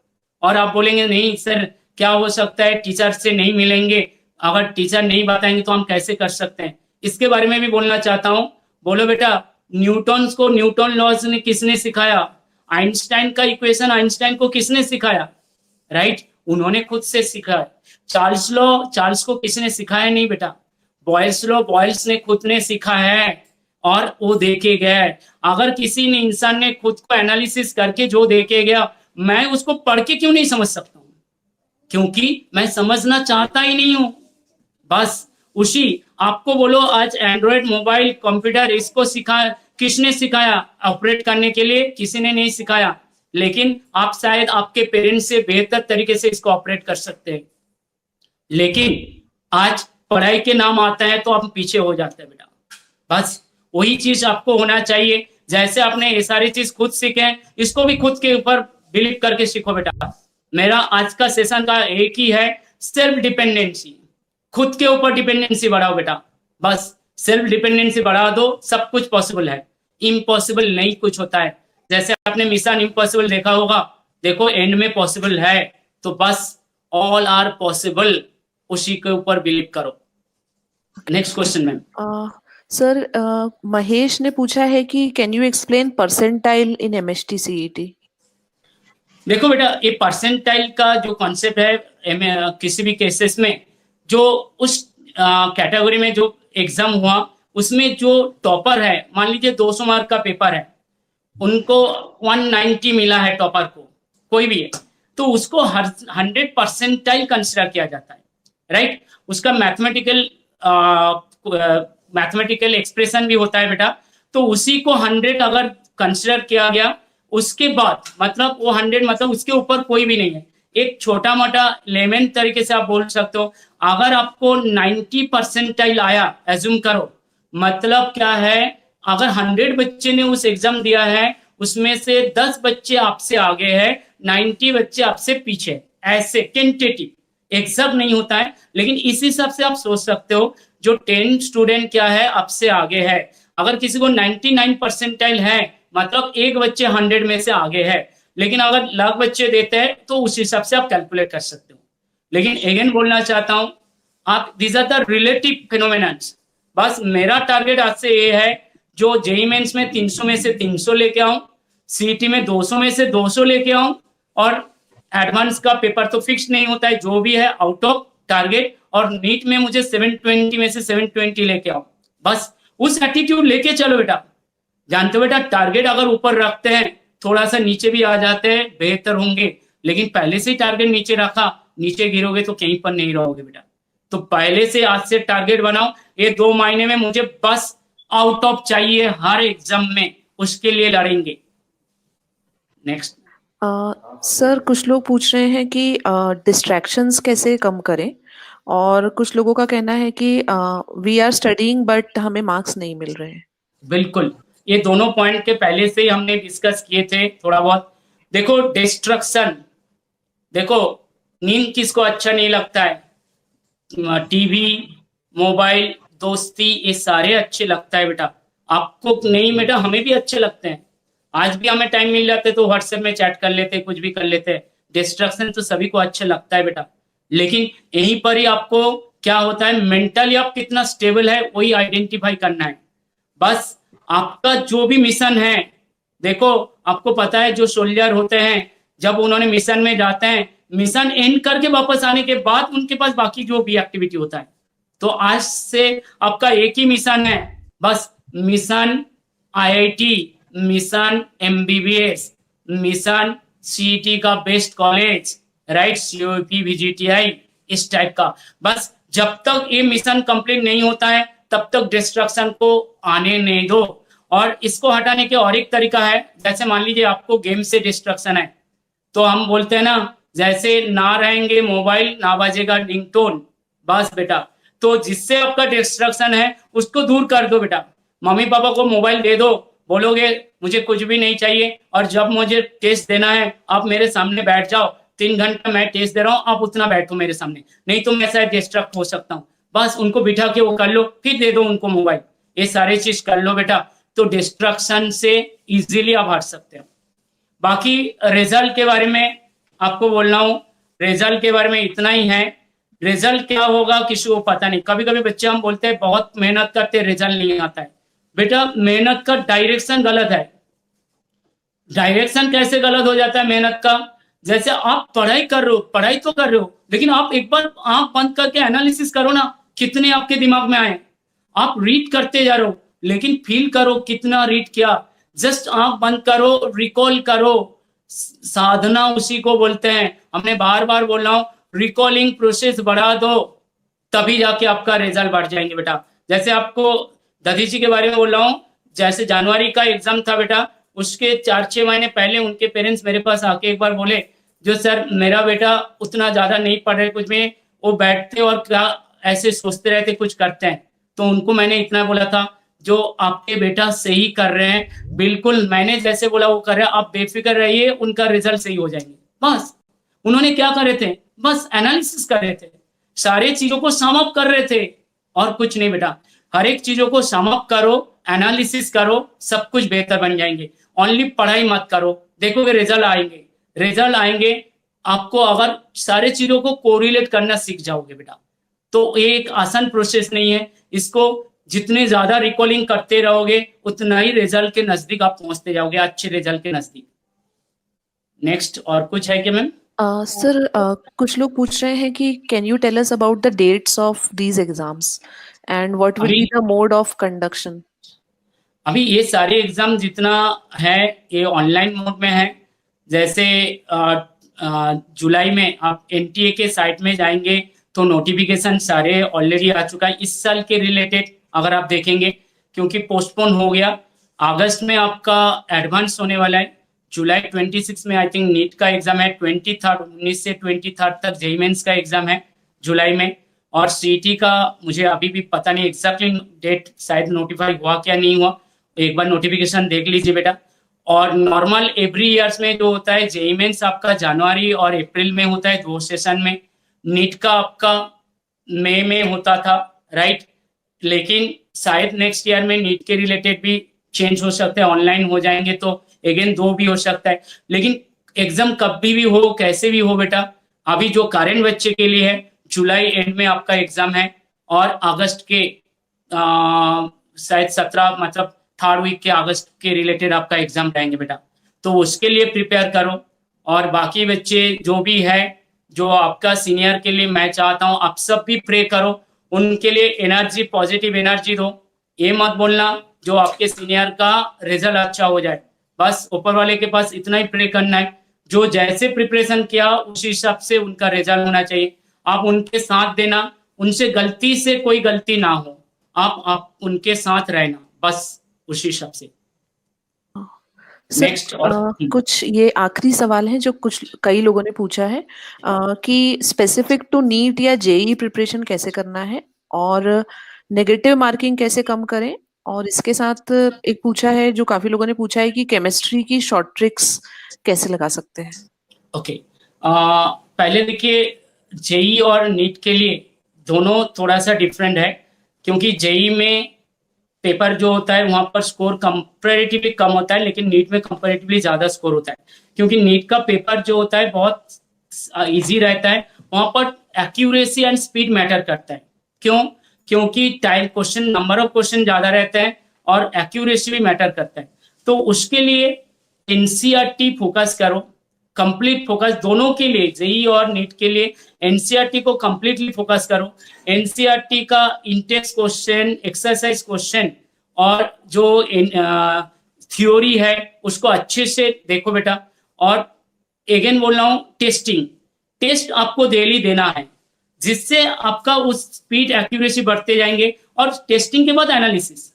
[SPEAKER 12] और आप बोलेंगे नहीं सर क्या हो सकता है, टीचर से नहीं मिलेंगे, अगर टीचर नहीं बताएंगे तो हम कैसे कर सकते हैं। इसके बारे में भी बोलना चाहता हूँ। बोलो बेटा, न्यूटन को न्यूटन लॉज ने किसने सिखाया? आइंस्टाइन का इक्वेशन आइंस्टाइन को किसने सिखाया? राइट, उन्होंने खुद से सिखाया। चार्ल्स लॉ, चार्ल्स को किसने सिखाया? नहीं बेटा, बॉयल्स लॉ बॉयल्स ने खुद ने सीखा है और वो देखे गया है। अगर किसी ने इंसान ने खुद को एनालिसिस करके जो देखे गया, मैं उसको पढ़ के क्यों नहीं समझ सकता हूँ? क्योंकि मैं समझना चाहता ही नहीं हूं। बस उसी आपको बोलो, आज एंड्रॉयड मोबाइल कंप्यूटर इसको किसने सिखाया ऑपरेट करने के लिए? किसी ने नहीं सिखाया, लेकिन आप शायद आपके पेरेंट्स से बेहतर तरीके से इसको ऑपरेट कर सकते हैं। लेकिन आज पढ़ाई के नाम आता है तो आप पीछे हो जाते हैं बेटा। बस वही चीज आपको होना चाहिए। जैसे आपने ये सारी चीज खुद सीखे, इसको भी खुद के ऊपर बिलीव करके सीखो बेटा। मेरा आज का सेशन का एक ही है, सेल्फ डिपेंडेंसी। खुद के ऊपर डिपेंडेंसी बढ़ाओ बेटा। बस सेल्फ डिपेंडेंसी बढ़ा दो, सब कुछ पॉसिबल है। इम्पॉसिबल नहीं कुछ होता है। जैसे आपने मिशन इम्पॉसिबल देखा होगा, देखो एंड में पॉसिबल है। तो बस ऑल आर पॉसिबल, उसी के ऊपर बिलीव करो। Next question ma'am.
[SPEAKER 11] Sir Mahesh ने पूछा है कि can you explain percentile in MST CET.
[SPEAKER 12] देखो बेटा, ये परसेंटाइल का जो कॉन्सेप्ट है, किसी भी केसेस में जो उस कैटेगरी में जो एग्जाम हुआ उसमें जो टॉपर है, मान लीजिए 200 मार्क का पेपर है, उनको 190 मिला है टॉपर को, कोई भी है, तो उसको 100% कंसिडर किया जाता है, राइट। उसका मैथमेटिकल एक्सप्रेशन भी होता है बेटा। तो उसी को 100 अगर कंसिडर किया गया, उसके बाद मतलब वो 100 मतलब उसके ऊपर कोई भी नहीं है। एक छोटा मोटा लेमन तरीके से आप बोल सकते हो, अगर आपको 90% आया, एज्यूम करो, मतलब क्या है, अगर 100 बच्चे ने उस एग्जाम दिया है, उसमें से 10 बच्चे आपसे आगे है, 90 बच्चे आपसे पीछे। ऐसे टेंटेटिव एग्जाम नहीं होता है, लेकिन इस हिसाब से आप सोच सकते हो जो 10 स्टूडेंट क्या है आपसे आगे है। अगर किसी को 99% है, मतलब एक बच्चे 100 में से आगे है। लेकिन अगर लाख बच्चे देते हैं तो उस हिसाब से आप कैलकुलेट कर सकते हो। लेकिन अगेन बोलना चाहता हूं, आप दिस आर द रिलेटिव फिनोमेनन्स। बस मेरा टारगेट आज से ये है, जो जेईई मेंस में 300 में से 300 लेके आऊं, सीईटी में 200 में से 200 लेके आऊं, और एडवांस का पेपर तो फिक्स नहीं होता है, जो भी है आउट ऑफ टारगेट, और नीट में मुझे 720 में से 720 लेके आओ। बस उस एटीट्यूड लेके चलो बेटा। जानते हो बेटा, टारगेट अगर ऊपर रखते हैं, थोड़ा सा नीचे भी आ जाते हैं, बेहतर होंगे। लेकिन पहले से ही टारगेट नीचे रखा, नीचे गिरोगे तो कहीं पर नहीं रहोगे बेटा। तो पहले से आज से टारगेट बनाओ। ये 2 महीने में मुझे बस आउट ऑफ चाहिए हर एग्जाम में, उसके लिए लड़ेंगे। नेक्स्ट।
[SPEAKER 11] सर कुछ लोग पूछ रहे हैं कि डिस्ट्रैक्शंस कैसे कम करें, और कुछ लोगों का कहना है कि वी आर स्टडीइंग बट हमें मार्क्स नहीं मिल रहे हैं।
[SPEAKER 12] बिल्कुल, ये दोनों पॉइंट के पहले से ही हमने डिस्कस किए थे थोड़ा बहुत। देखो डिस्ट्रक्शन, देखो नींद किसको अच्छा नहीं लगता है, टीवी, मोबाइल, दोस्ती, ये सारे अच्छे लगता है बेटा। आपको नहीं बेटा, हमें भी अच्छे लगते हैं। आज भी हमें टाइम मिल जाते तो व्हाट्सएप में चैट कर लेते, कुछ भी कर लेते। डिस्ट्रक्शन तो सभी को अच्छा लगता है बेटा, लेकिन यहीं पर ही आपको क्या होता है, मेंटली आप कितना स्टेबल है वही आइडेंटिफाई करना है। बस आपका जो भी मिशन है, देखो आपको पता है जो सोल्जर होते हैं जब उन्होंने मिशन में जाते हैं, मिशन एंड करके वापस आने के बाद उनके पास बाकी जो भी एक्टिविटी होता है। तो आज से आपका एक ही मिशन है, बस mission IIT, mission MBBS, mission CET का best college, right, COP, VJTI, इस टाइप का। बस जब तक ये मिशन कंप्लीट नहीं होता है तब तक डिस्ट्रक्शन को आने नहीं दो। और इसको हटाने के और एक तरीका है, जैसे मान लीजिए आपको गेम से डिस्ट्रक्शन है, तो हम बोलते हैं ना, जैसे ना रहेंगे मोबाइल ना बजेगा रिंगटोन, बस बेटा। तो जिससे आपका डिस्ट्रक्शन है उसको दूर कर दो बेटा। मम्मी पापा को मोबाइल दे दो, बोलोगे मुझे कुछ भी नहीं चाहिए, और जब मुझे टेस्ट देना है आप मेरे सामने बैठ जाओ, 3 घंटा मैं टेस्ट दे रहा हूँ, आप उतना बैठो मेरे सामने, नहीं तो मैं शायद डिस्ट्रक्ट हो सकता हूँ। बस उनको बिठा के वो कर लो, फिर दे दो उनको मोबाइल, ये सारी चीज कर लो बेटा, तो डिस्ट्रक्शन से इजीली आप हट सकते हो। बाकी रिजल्ट के बारे में आपको बोल रहा हूँ, रिजल्ट के बारे में इतना ही है। रिजल्ट क्या होगा किसी को पता नहीं। कभी कभी बच्चे हम बोलते हैं बहुत मेहनत करते रिजल्ट नहीं आता है। बेटा मेहनत का डायरेक्शन गलत है। डायरेक्शन कैसे गलत हो जाता है मेहनत का, जैसे आप पढ़ाई कर रहे हो, पढ़ाई तो कर रहे हो, लेकिन आप एक बार आंख बंद करके एनालिसिस करो ना, कितने आपके दिमाग में आए। आप रीड करते जा रहे हो, लेकिन फील करो कितना रीड किया। जस्ट आंख बंद करो, रिकॉल करो, साधना उसी को बोलते हैं। हमने बार बार बोल रहा हूं, रिकॉलिंग प्रोसेस बढ़ा दो, तभी जाके आपका रिजल्ट बढ़ जाएंगे बेटा। जैसे आपको दधीची के बारे में बोल रहा हूँ, जैसे जनवरी का एग्जाम था बेटा, उसके 4-6 महीने पहले उनके पेरेंट्स मेरे पास आके एक बार बोले, जो सर मेरा बेटा उतना ज्यादा नहीं पढ़ रहे कुछ में, वो बैठते और क्या ऐसे सोचते रहते कुछ करते हैं। तो उनको मैंने इतना बोला था, जो आपके बेटा सही कर रहे हैं, बिल्कुल मैंने जैसे बोला वो कर रहे हैं, आप बेफिक्र रहिए, उनका रिजल्ट सही हो जाएंगे। बस उन्होंने क्या कर रहे थे, बस एनालिसिस कर रहे थे, सारे चीजों को सम अप कर रहे थे, और कुछ नहीं बेटा। हर एक चीजों को सम अप करो, एनालिसिस करो, सब कुछ बेहतर बन जाएंगे। ओनली पढ़ाई मत करो, देखोगे रिजल्ट आएंगे, रिजल्ट आएंगे। आपको अगर सारे चीजों को कोरिलेट करना सीख जाओगे बेटा, तो ये एक आसान प्रोसेस नहीं है। इसको जितने ज्यादा रिकॉलिंग करते रहोगे उतना ही रिजल्ट के नजदीक आप पहुंचते जाओगे, अच्छे रिजल्ट के नजदीक। नेक्स्ट, और कुछ है क्या मैम?
[SPEAKER 11] सर कुछ लोग पूछ रहे हैं कि can you tell us about the dates of these exams and what will be the mode of conduction?
[SPEAKER 12] अभी ये सारे एग्जाम जितना है ये ऑनलाइन मोड में है। जैसे जुलाई में आप एनटीए के साइट में जाएंगे तो नोटिफिकेशन सारे ऑलरेडी आ चुका है इस साल के रिलेटेड, अगर आप देखेंगे, क्योंकि पोस्टपोन हो गया। अगस्त में आपका एडवांस होने वाला है, जुलाई 26 में आई थिंक नीट का एग्जाम है, 19 से 23 तक जेईई मेंस का एग्जाम है जुलाई में, और सीईटी का मुझे अभी भी पता नहीं एग्जैक्टली डेट, शायद नोटिफाई हुआ क्या नहीं हुआ, एक बार नोटिफिकेशन देख लीजिए बेटा। और नॉर्मल एवरी ईयर्स में जो होता है जेईई मेंस आपका जनवरी और अप्रैल में होता है 2 सेशन में, नीट का आपका मई में होता था, राइट। लेकिन शायद नेक्स्ट ईयर में नीट के रिलेटेड भी चेंज हो सकता है, ऑनलाइन हो जाएंगे तो अगेन 2 भी हो सकता है। लेकिन एग्जाम कभी भी हो, कैसे भी हो बेटा, अभी जो करेंट बच्चे के लिए है जुलाई एंड में आपका एग्जाम है, और अगस्त के शायद 17 मतलब 3rd वीक के अगस्त के रिलेटेड आपका एग्जाम रहेंगे बेटा, तो उसके लिए प्रिपेयर करो। और बाकी बच्चे जो भी है, जो आपका सीनियर के लिए मैं चाहता हूँ आप सब भी प्रे करो, उनके लिए एनर्जी, पॉजिटिव एनर्जी दो। ये मत बोलना जो आपके सीनियर का रिजल्ट अच्छा हो जाए, बस ऊपर वाले के पास इतना ही प्रे करना है, जो जैसे प्रिपरेशन किया उसी हिसाब से उनका रिजल्ट होना चाहिए। आप उनके साथ देना, उनसे गलती से कोई गलती ना हो, आप उनके साथ रहना, बस उसी हिसाब से।
[SPEAKER 11] सर,
[SPEAKER 12] नेक्स्ट और
[SPEAKER 11] कुछ ये आखिरी सवाल है जो कई लोगों ने पूछा है कि स्पेसिफिक टू नीट या जेई प्रिपरेशन कैसे करना है और नेगेटिव मार्किंग कैसे कम करें, और इसके साथ एक पूछा है जो काफी लोगों ने पूछा है कि केमिस्ट्री की शॉर्ट ट्रिक्स कैसे लगा सकते हैं।
[SPEAKER 12] ओके, पहले देखिए जेई और नीट के लिए दोनों थोड़ा सा डिफरेंट है, क्योंकि जेई में पेपर जो होता है वहां पर स्कोर कंपैरेटिवली कम होता है, लेकिन नीट में कंपैरेटिवली ज्यादा स्कोर होता है, क्योंकि नीट का पेपर जो होता है बहुत इजी रहता है। वहां पर एक्यूरेसी एंड स्पीड मैटर करता है। क्यों? क्योंकि time question, number of question ज्यादा रहता है और एक्यूरेसी भी मैटर करता है। तो उसके लिए एनसीईआरटी फोकस करो, कंप्लीट फोकस दोनों के लिए, जेई और नीट के लिए एनसीईआरटी को कंप्लीटली फोकस करो। एनसीईआरटी का इंटेक्स क्वेश्चन, एक्सरसाइज क्वेश्चन और जो थ्योरी है उसको अच्छे से देखो बेटा। और अगेन बोल रहा हूँ, टेस्ट आपको डेली देना है, जिससे आपका उस स्पीड एक्यूरेसी बढ़ते जाएंगे। और टेस्टिंग के बाद एनालिसिस।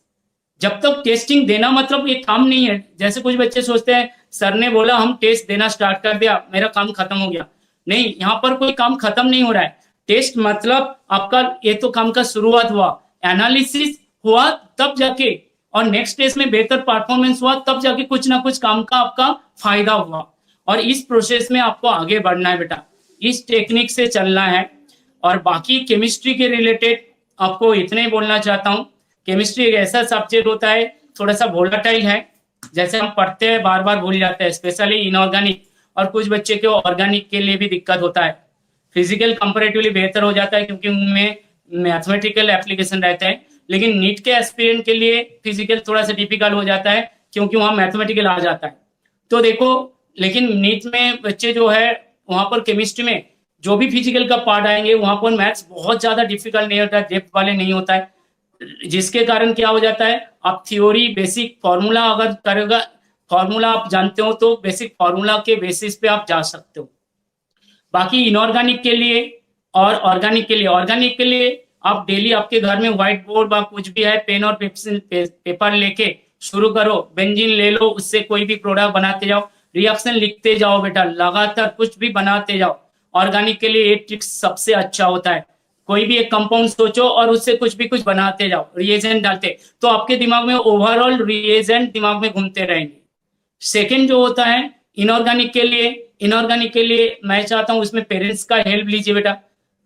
[SPEAKER 12] जब तक टेस्टिंग देना मतलब ये काम नहीं है। जैसे कुछ बच्चे सोचते हैं सर ने बोला हम टेस्ट देना स्टार्ट कर दिया, मेरा काम खत्म हो गया। नहीं, यहाँ पर कोई काम खत्म नहीं हो रहा है। टेस्ट मतलब आपका ये तो काम का शुरुआत हुआ, एनालिसिस हुआ तब जाके, और नेक्स्ट टेस्ट में बेहतर परफॉर्मेंस हुआ तब जाके कुछ ना कुछ काम का आपका फायदा हुआ। और इस प्रोसेस में आपको आगे बढ़ना है बेटा, इस टेक्निक से चलना है। और बाकी केमिस्ट्री के रिलेटेड आपको इतने ही बोलना चाहता हूँ। केमिस्ट्री एक ऐसा सब्जेक्ट होता है, थोड़ा सा वोलेटाइल है, जैसे हम पढ़ते हैं बार बार भूल जाते हैं, स्पेशली इनऑर्गेनिक, और कुछ बच्चे के ऑर्गेनिक के लिए भी दिक्कत होता है। फिजिकल कंपैरेटिवली बेहतर हो जाता है क्योंकि उनमें मैथमेटिकल एप्लीकेशन रहता है, लेकिन नीट के एस्पिरेंट के लिए फिजिकल थोड़ा सा डिफिकल्ट हो जाता है क्योंकि वहाँ मैथमेटिकल आ जाता है। तो देखो, लेकिन नीट में बच्चे जो है वहाँ पर केमिस्ट्री में जो भी फिजिकल का पार्ट आएंगे वहाँ पर मैथ्स बहुत ज्यादा डिफिकल्ट नहीं होता है, डेप्थ वाले नहीं होता है, जिसके कारण क्या हो जाता है, आप थ्योरी बेसिक फॉर्मूला अगर करेगा, फॉर्मूला आप जानते हो तो बेसिक फॉर्मूला के बेसिस पे आप जा सकते हो। बाकी इनऑर्गेनिक के लिए और ऑर्गेनिक के लिए आप डेली आपके घर में व्हाइट बोर्ड या कुछ भी है, पेन और पेपर लेके शुरू करो। बेंजीन ले लो, उससे कोई भी प्रोडक्ट बनाते जाओ, रिएक्शन लिखते जाओ बेटा, लगातार कुछ भी बनाते जाओ। ऑर्गेनिक के लिए ये ट्रिक्स सबसे अच्छा होता है। कोई भी एक कंपाउंड सोचो और उससे कुछ भी कुछ बनाते जाओ, रिएजेंट डालते, तो आपके दिमाग में ओवरऑल रिएजेंट दिमाग में घूमते रहेंगे। सेकंड जो होता है इनऑर्गेनिक के लिए मैं चाहता हूं उसमें पेरेंट्स का हेल्प लीजिए बेटा।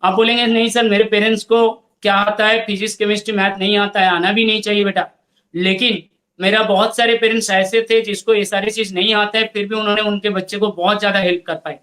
[SPEAKER 12] आप बोलेंगे नहीं सर मेरे पेरेंट्स को क्या आता है, फिजिक्स केमिस्ट्री मैथ नहीं आता है, आना भी नहीं चाहिए बेटा। लेकिन मेरा बहुत सारे पेरेंट्स ऐसे थे जिसको ये सारी चीज नहीं आता है, फिर भी उन्होंने उनके बच्चे को बहुत ज्यादा हेल्प कर पाए।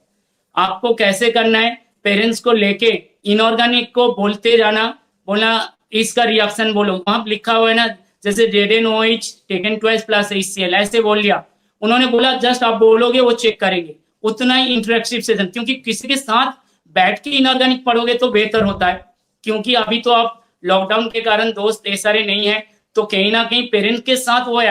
[SPEAKER 12] आपको कैसे करना है, पेरेंट्स को लेके इनऑर्गेनिक को बोलते जाना, बोलना इसका रिएक्शन बोलो, वहां लिखा हुआ है ना, जैसे ZnOH taken twice plus HCl, ऐसे बोल लिया। उन्होंने बोला जस्ट आप बोलोगे वो चेक करेंगे, उतना ही इंटरेक्टिव सेशन। क्योंकि किसी के साथ बैठ के इनऑर्गेनिक पढ़ोगे तो बेहतर होता है, क्योंकि अभी तो आप लॉकडाउन के कारण दोस्त ये सारे नहीं है, तो कहीं ना कहीं पेरेंट्स के साथ वो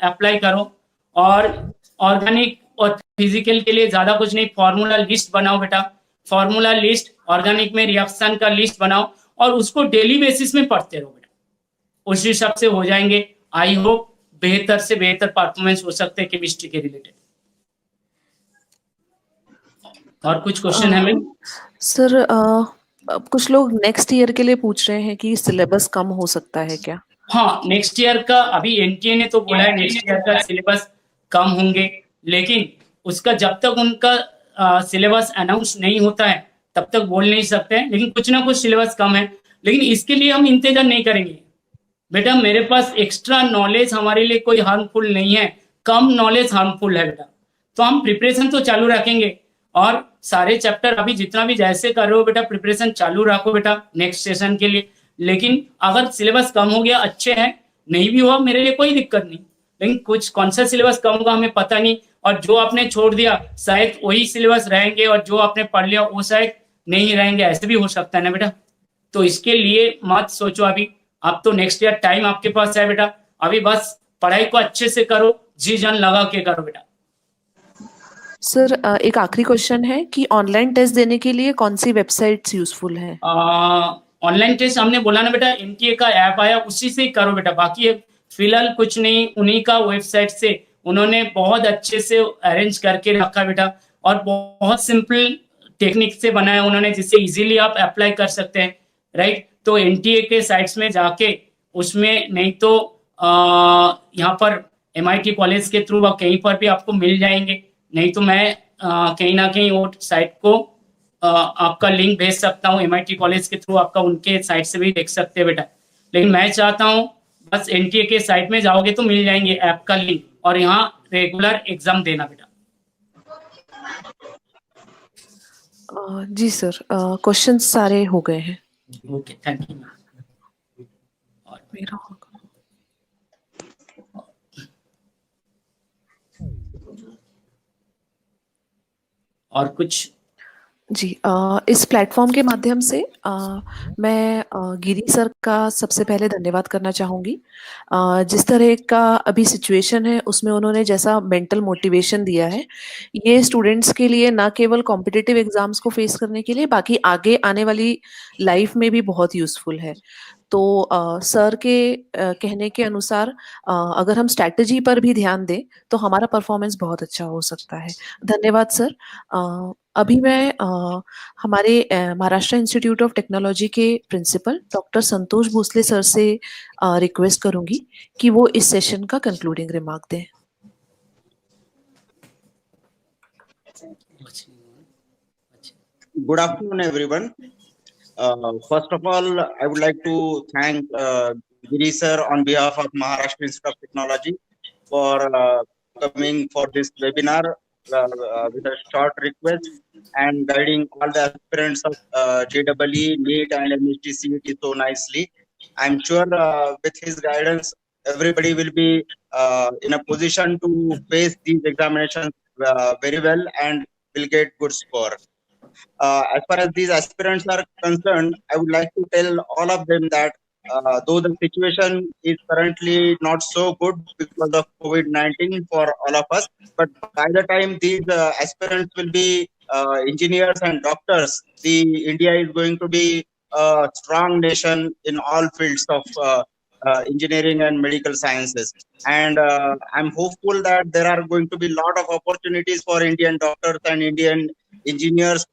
[SPEAKER 12] अप्लाई करो। और ऑर्गेनिक और फिजिकल के लिए ज्यादा कुछ नहीं, फॉर्मूला लिस्ट बनाओ बेटा, फॉर्मूला लिस्ट ऑर्गेनिक में रिएक्शन का लिस्ट बनाओ और उसको डेली बेसिस में पढ़ते रहो बेटा, उस हिसाब से हो जाएंगे। आई होप बेहतर से बेहतर परफॉर्मेंस हो सकते हैं केमिस्ट्री के रिलेटेड। और कुछ क्वेश्चन है मैम?
[SPEAKER 11] सर कुछ लोग नेक्स्ट ईयर के लिए पूछ रहे हैं कि सिलेबस कम हो सकता है क्या?
[SPEAKER 12] हाँ, नेक्स्ट ईयर का अभी एनटीए ने तो बोला है नेक्स्ट ईयर का सिलेबस कम होंगे, लेकिन उसका जब तक उनका सिलेबस अनाउंस नहीं होता है तब तक बोल नहीं सकते हैं। लेकिन कुछ ना कुछ सिलेबस कम है, लेकिन इसके लिए हम इंतजार नहीं करेंगे बेटा। मेरे पास एक्स्ट्रा नॉलेज हमारे लिए कोई हार्मफुल नहीं है, कम नॉलेज हार्मफुल है बेटा। तो हम प्रिपरेशन तो चालू रखेंगे और सारे चैप्टर अभी जितना भी जैसे कर रहे हो बेटा प्रिपरेशन चालू रखो बेटा नेक्स्ट सेशन के लिए। लेकिन अगर सिलेबस कम हो गया अच्छे हैं, नहीं भी हुआ मेरे लिए कोई दिक्कत नहीं, लेकिन कुछ कौन सा सिलेबस कम होगा हमें पता नहीं, और जो आपने छोड़ दिया शायद वही सिलेबस रहेंगे और जो आपने पढ़ लिया वो शायद नहीं रहेंगे, ऐसे भी हो सकता है ना बेटा। तो इसके लिए मत सोचो अभी, अब तो नेक्स्ट ईयर टाइम आपके पास है बेटा, अभी बस पढ़ाई को अच्छे से करो, जी जान लगा के करो बेटा।
[SPEAKER 11] सर एक आखिरी क्वेश्चन है कि ऑनलाइन टेस्ट देने के लिए कौन सी वेबसाइट्स यूजफुल है?
[SPEAKER 12] ऑनलाइन टेस्ट हमने बोला ना बेटा, एनटीए का ऐप आया उसी से ही करो बेटा, बाकी फिलहाल कुछ नहीं, उन्हीं का वेबसाइट से उन्होंने बहुत अच्छे से अरेंज करके रखा बेटा, और बहुत सिंपल टेक्निक से बनाया उन्होंने, जिससे इजीली आप अप्लाई कर सकते हैं, राइट। तो एनटीए के साइट्स में जाके उसमें, नहीं तो यहाँ पर एमआईटी कॉलेज के थ्रू कहीं पर भी आपको मिल जाएंगे, नहीं तो मैं कहीं ना कहीं वो साइट को आपका लिंक भेज सकता हूँ एमआईटी कॉलेज के थ्रू, आपका उनके साइट से भी देख सकते हैं बेटा। लेकिन मैं चाहता हूँ बस एनटीए के साइट में जाओगे तो मिल जाएंगे ऐप का लिंक, और यहाँ रेगुलर एग्जाम देना बेटा।
[SPEAKER 11] जी सर, क्वेश्चन सारे हो गए हैं।
[SPEAKER 12] Okay, thank you.
[SPEAKER 11] मेरा होगा
[SPEAKER 12] और कुछ?
[SPEAKER 11] जी, इस प्लेटफॉर्म के माध्यम से मैं गिरी सर का सबसे पहले धन्यवाद करना चाहूँगी। जिस तरह का अभी सिचुएशन है उसमें उन्होंने जैसा मेंटल मोटिवेशन दिया है, ये स्टूडेंट्स के लिए ना केवल कॉम्पिटिटिव एग्जाम्स को फेस करने के लिए, बाकी आगे आने वाली लाइफ में भी बहुत यूजफुल है। तो सर के कहने के अनुसार अगर हम स्ट्रैटेजी पर भी ध्यान दें तो हमारा परफॉर्मेंस बहुत अच्छा हो सकता है। धन्यवाद सर। अभी मैं हमारे महाराष्ट्र इंस्टीट्यूट ऑफ टेक्नोलॉजी के प्रिंसिपल डॉक्टर संतोष भोसले सर से रिक्वेस्ट करूंगी कि वो इस सेशन का कंक्लूडिंग रिमार्क दें।
[SPEAKER 13] Good afternoon, everyone. First of all, I would like to thank Giri sir on behalf of Maharashtra Institute of Technology for coming for this webinar with a short request and guiding all the aspirants of JEE, NEET and MSTCET so nicely. I'm sure with his guidance, everybody will be in a position to face these examinations very well and will get good score. As far as these aspirants are concerned, I would like to tell all of them that though the situation is currently not so good because of COVID-19 for all of us, but by the time these aspirants will be engineers and doctors, India is going to be a strong nation in all fields of engineering and medical sciences. And I'm hopeful that there are going to be a lot of opportunities for Indian doctors and Indian engineers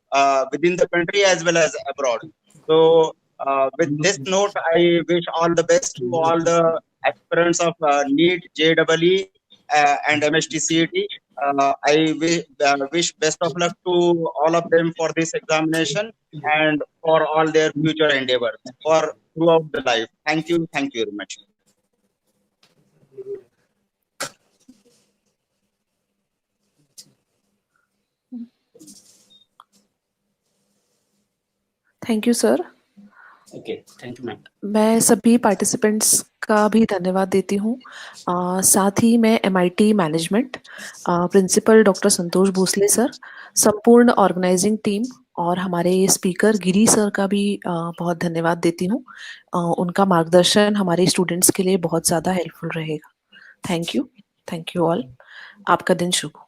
[SPEAKER 13] within the country as well as abroad. So with this note, I wish all the best to all the aspirants of NEET, JEE and MSTCET. I wish best of luck to all of them for this examination and for all their future endeavors for throughout the life. Thank you very much.
[SPEAKER 11] Thank you sir.
[SPEAKER 12] Okay, thank you ma'am.
[SPEAKER 11] मैं सभी पार्टिसिपेंट्स का भी धन्यवाद देती हूँ। साथ ही मैं एमआईटी मैनेजमेंट, प्रिंसिपल डॉक्टर संतोष भोसले सर, संपूर्ण ऑर्गेनाइजिंग टीम और हमारे स्पीकर गिरी सर का भी बहुत धन्यवाद देती हूँ। उनका मार्गदर्शन हमारे स्टूडेंट्स के लिए बहुत ज़्यादा हेल्पफुल रहेगा। Thank you all. आपका दिन शुभ हो।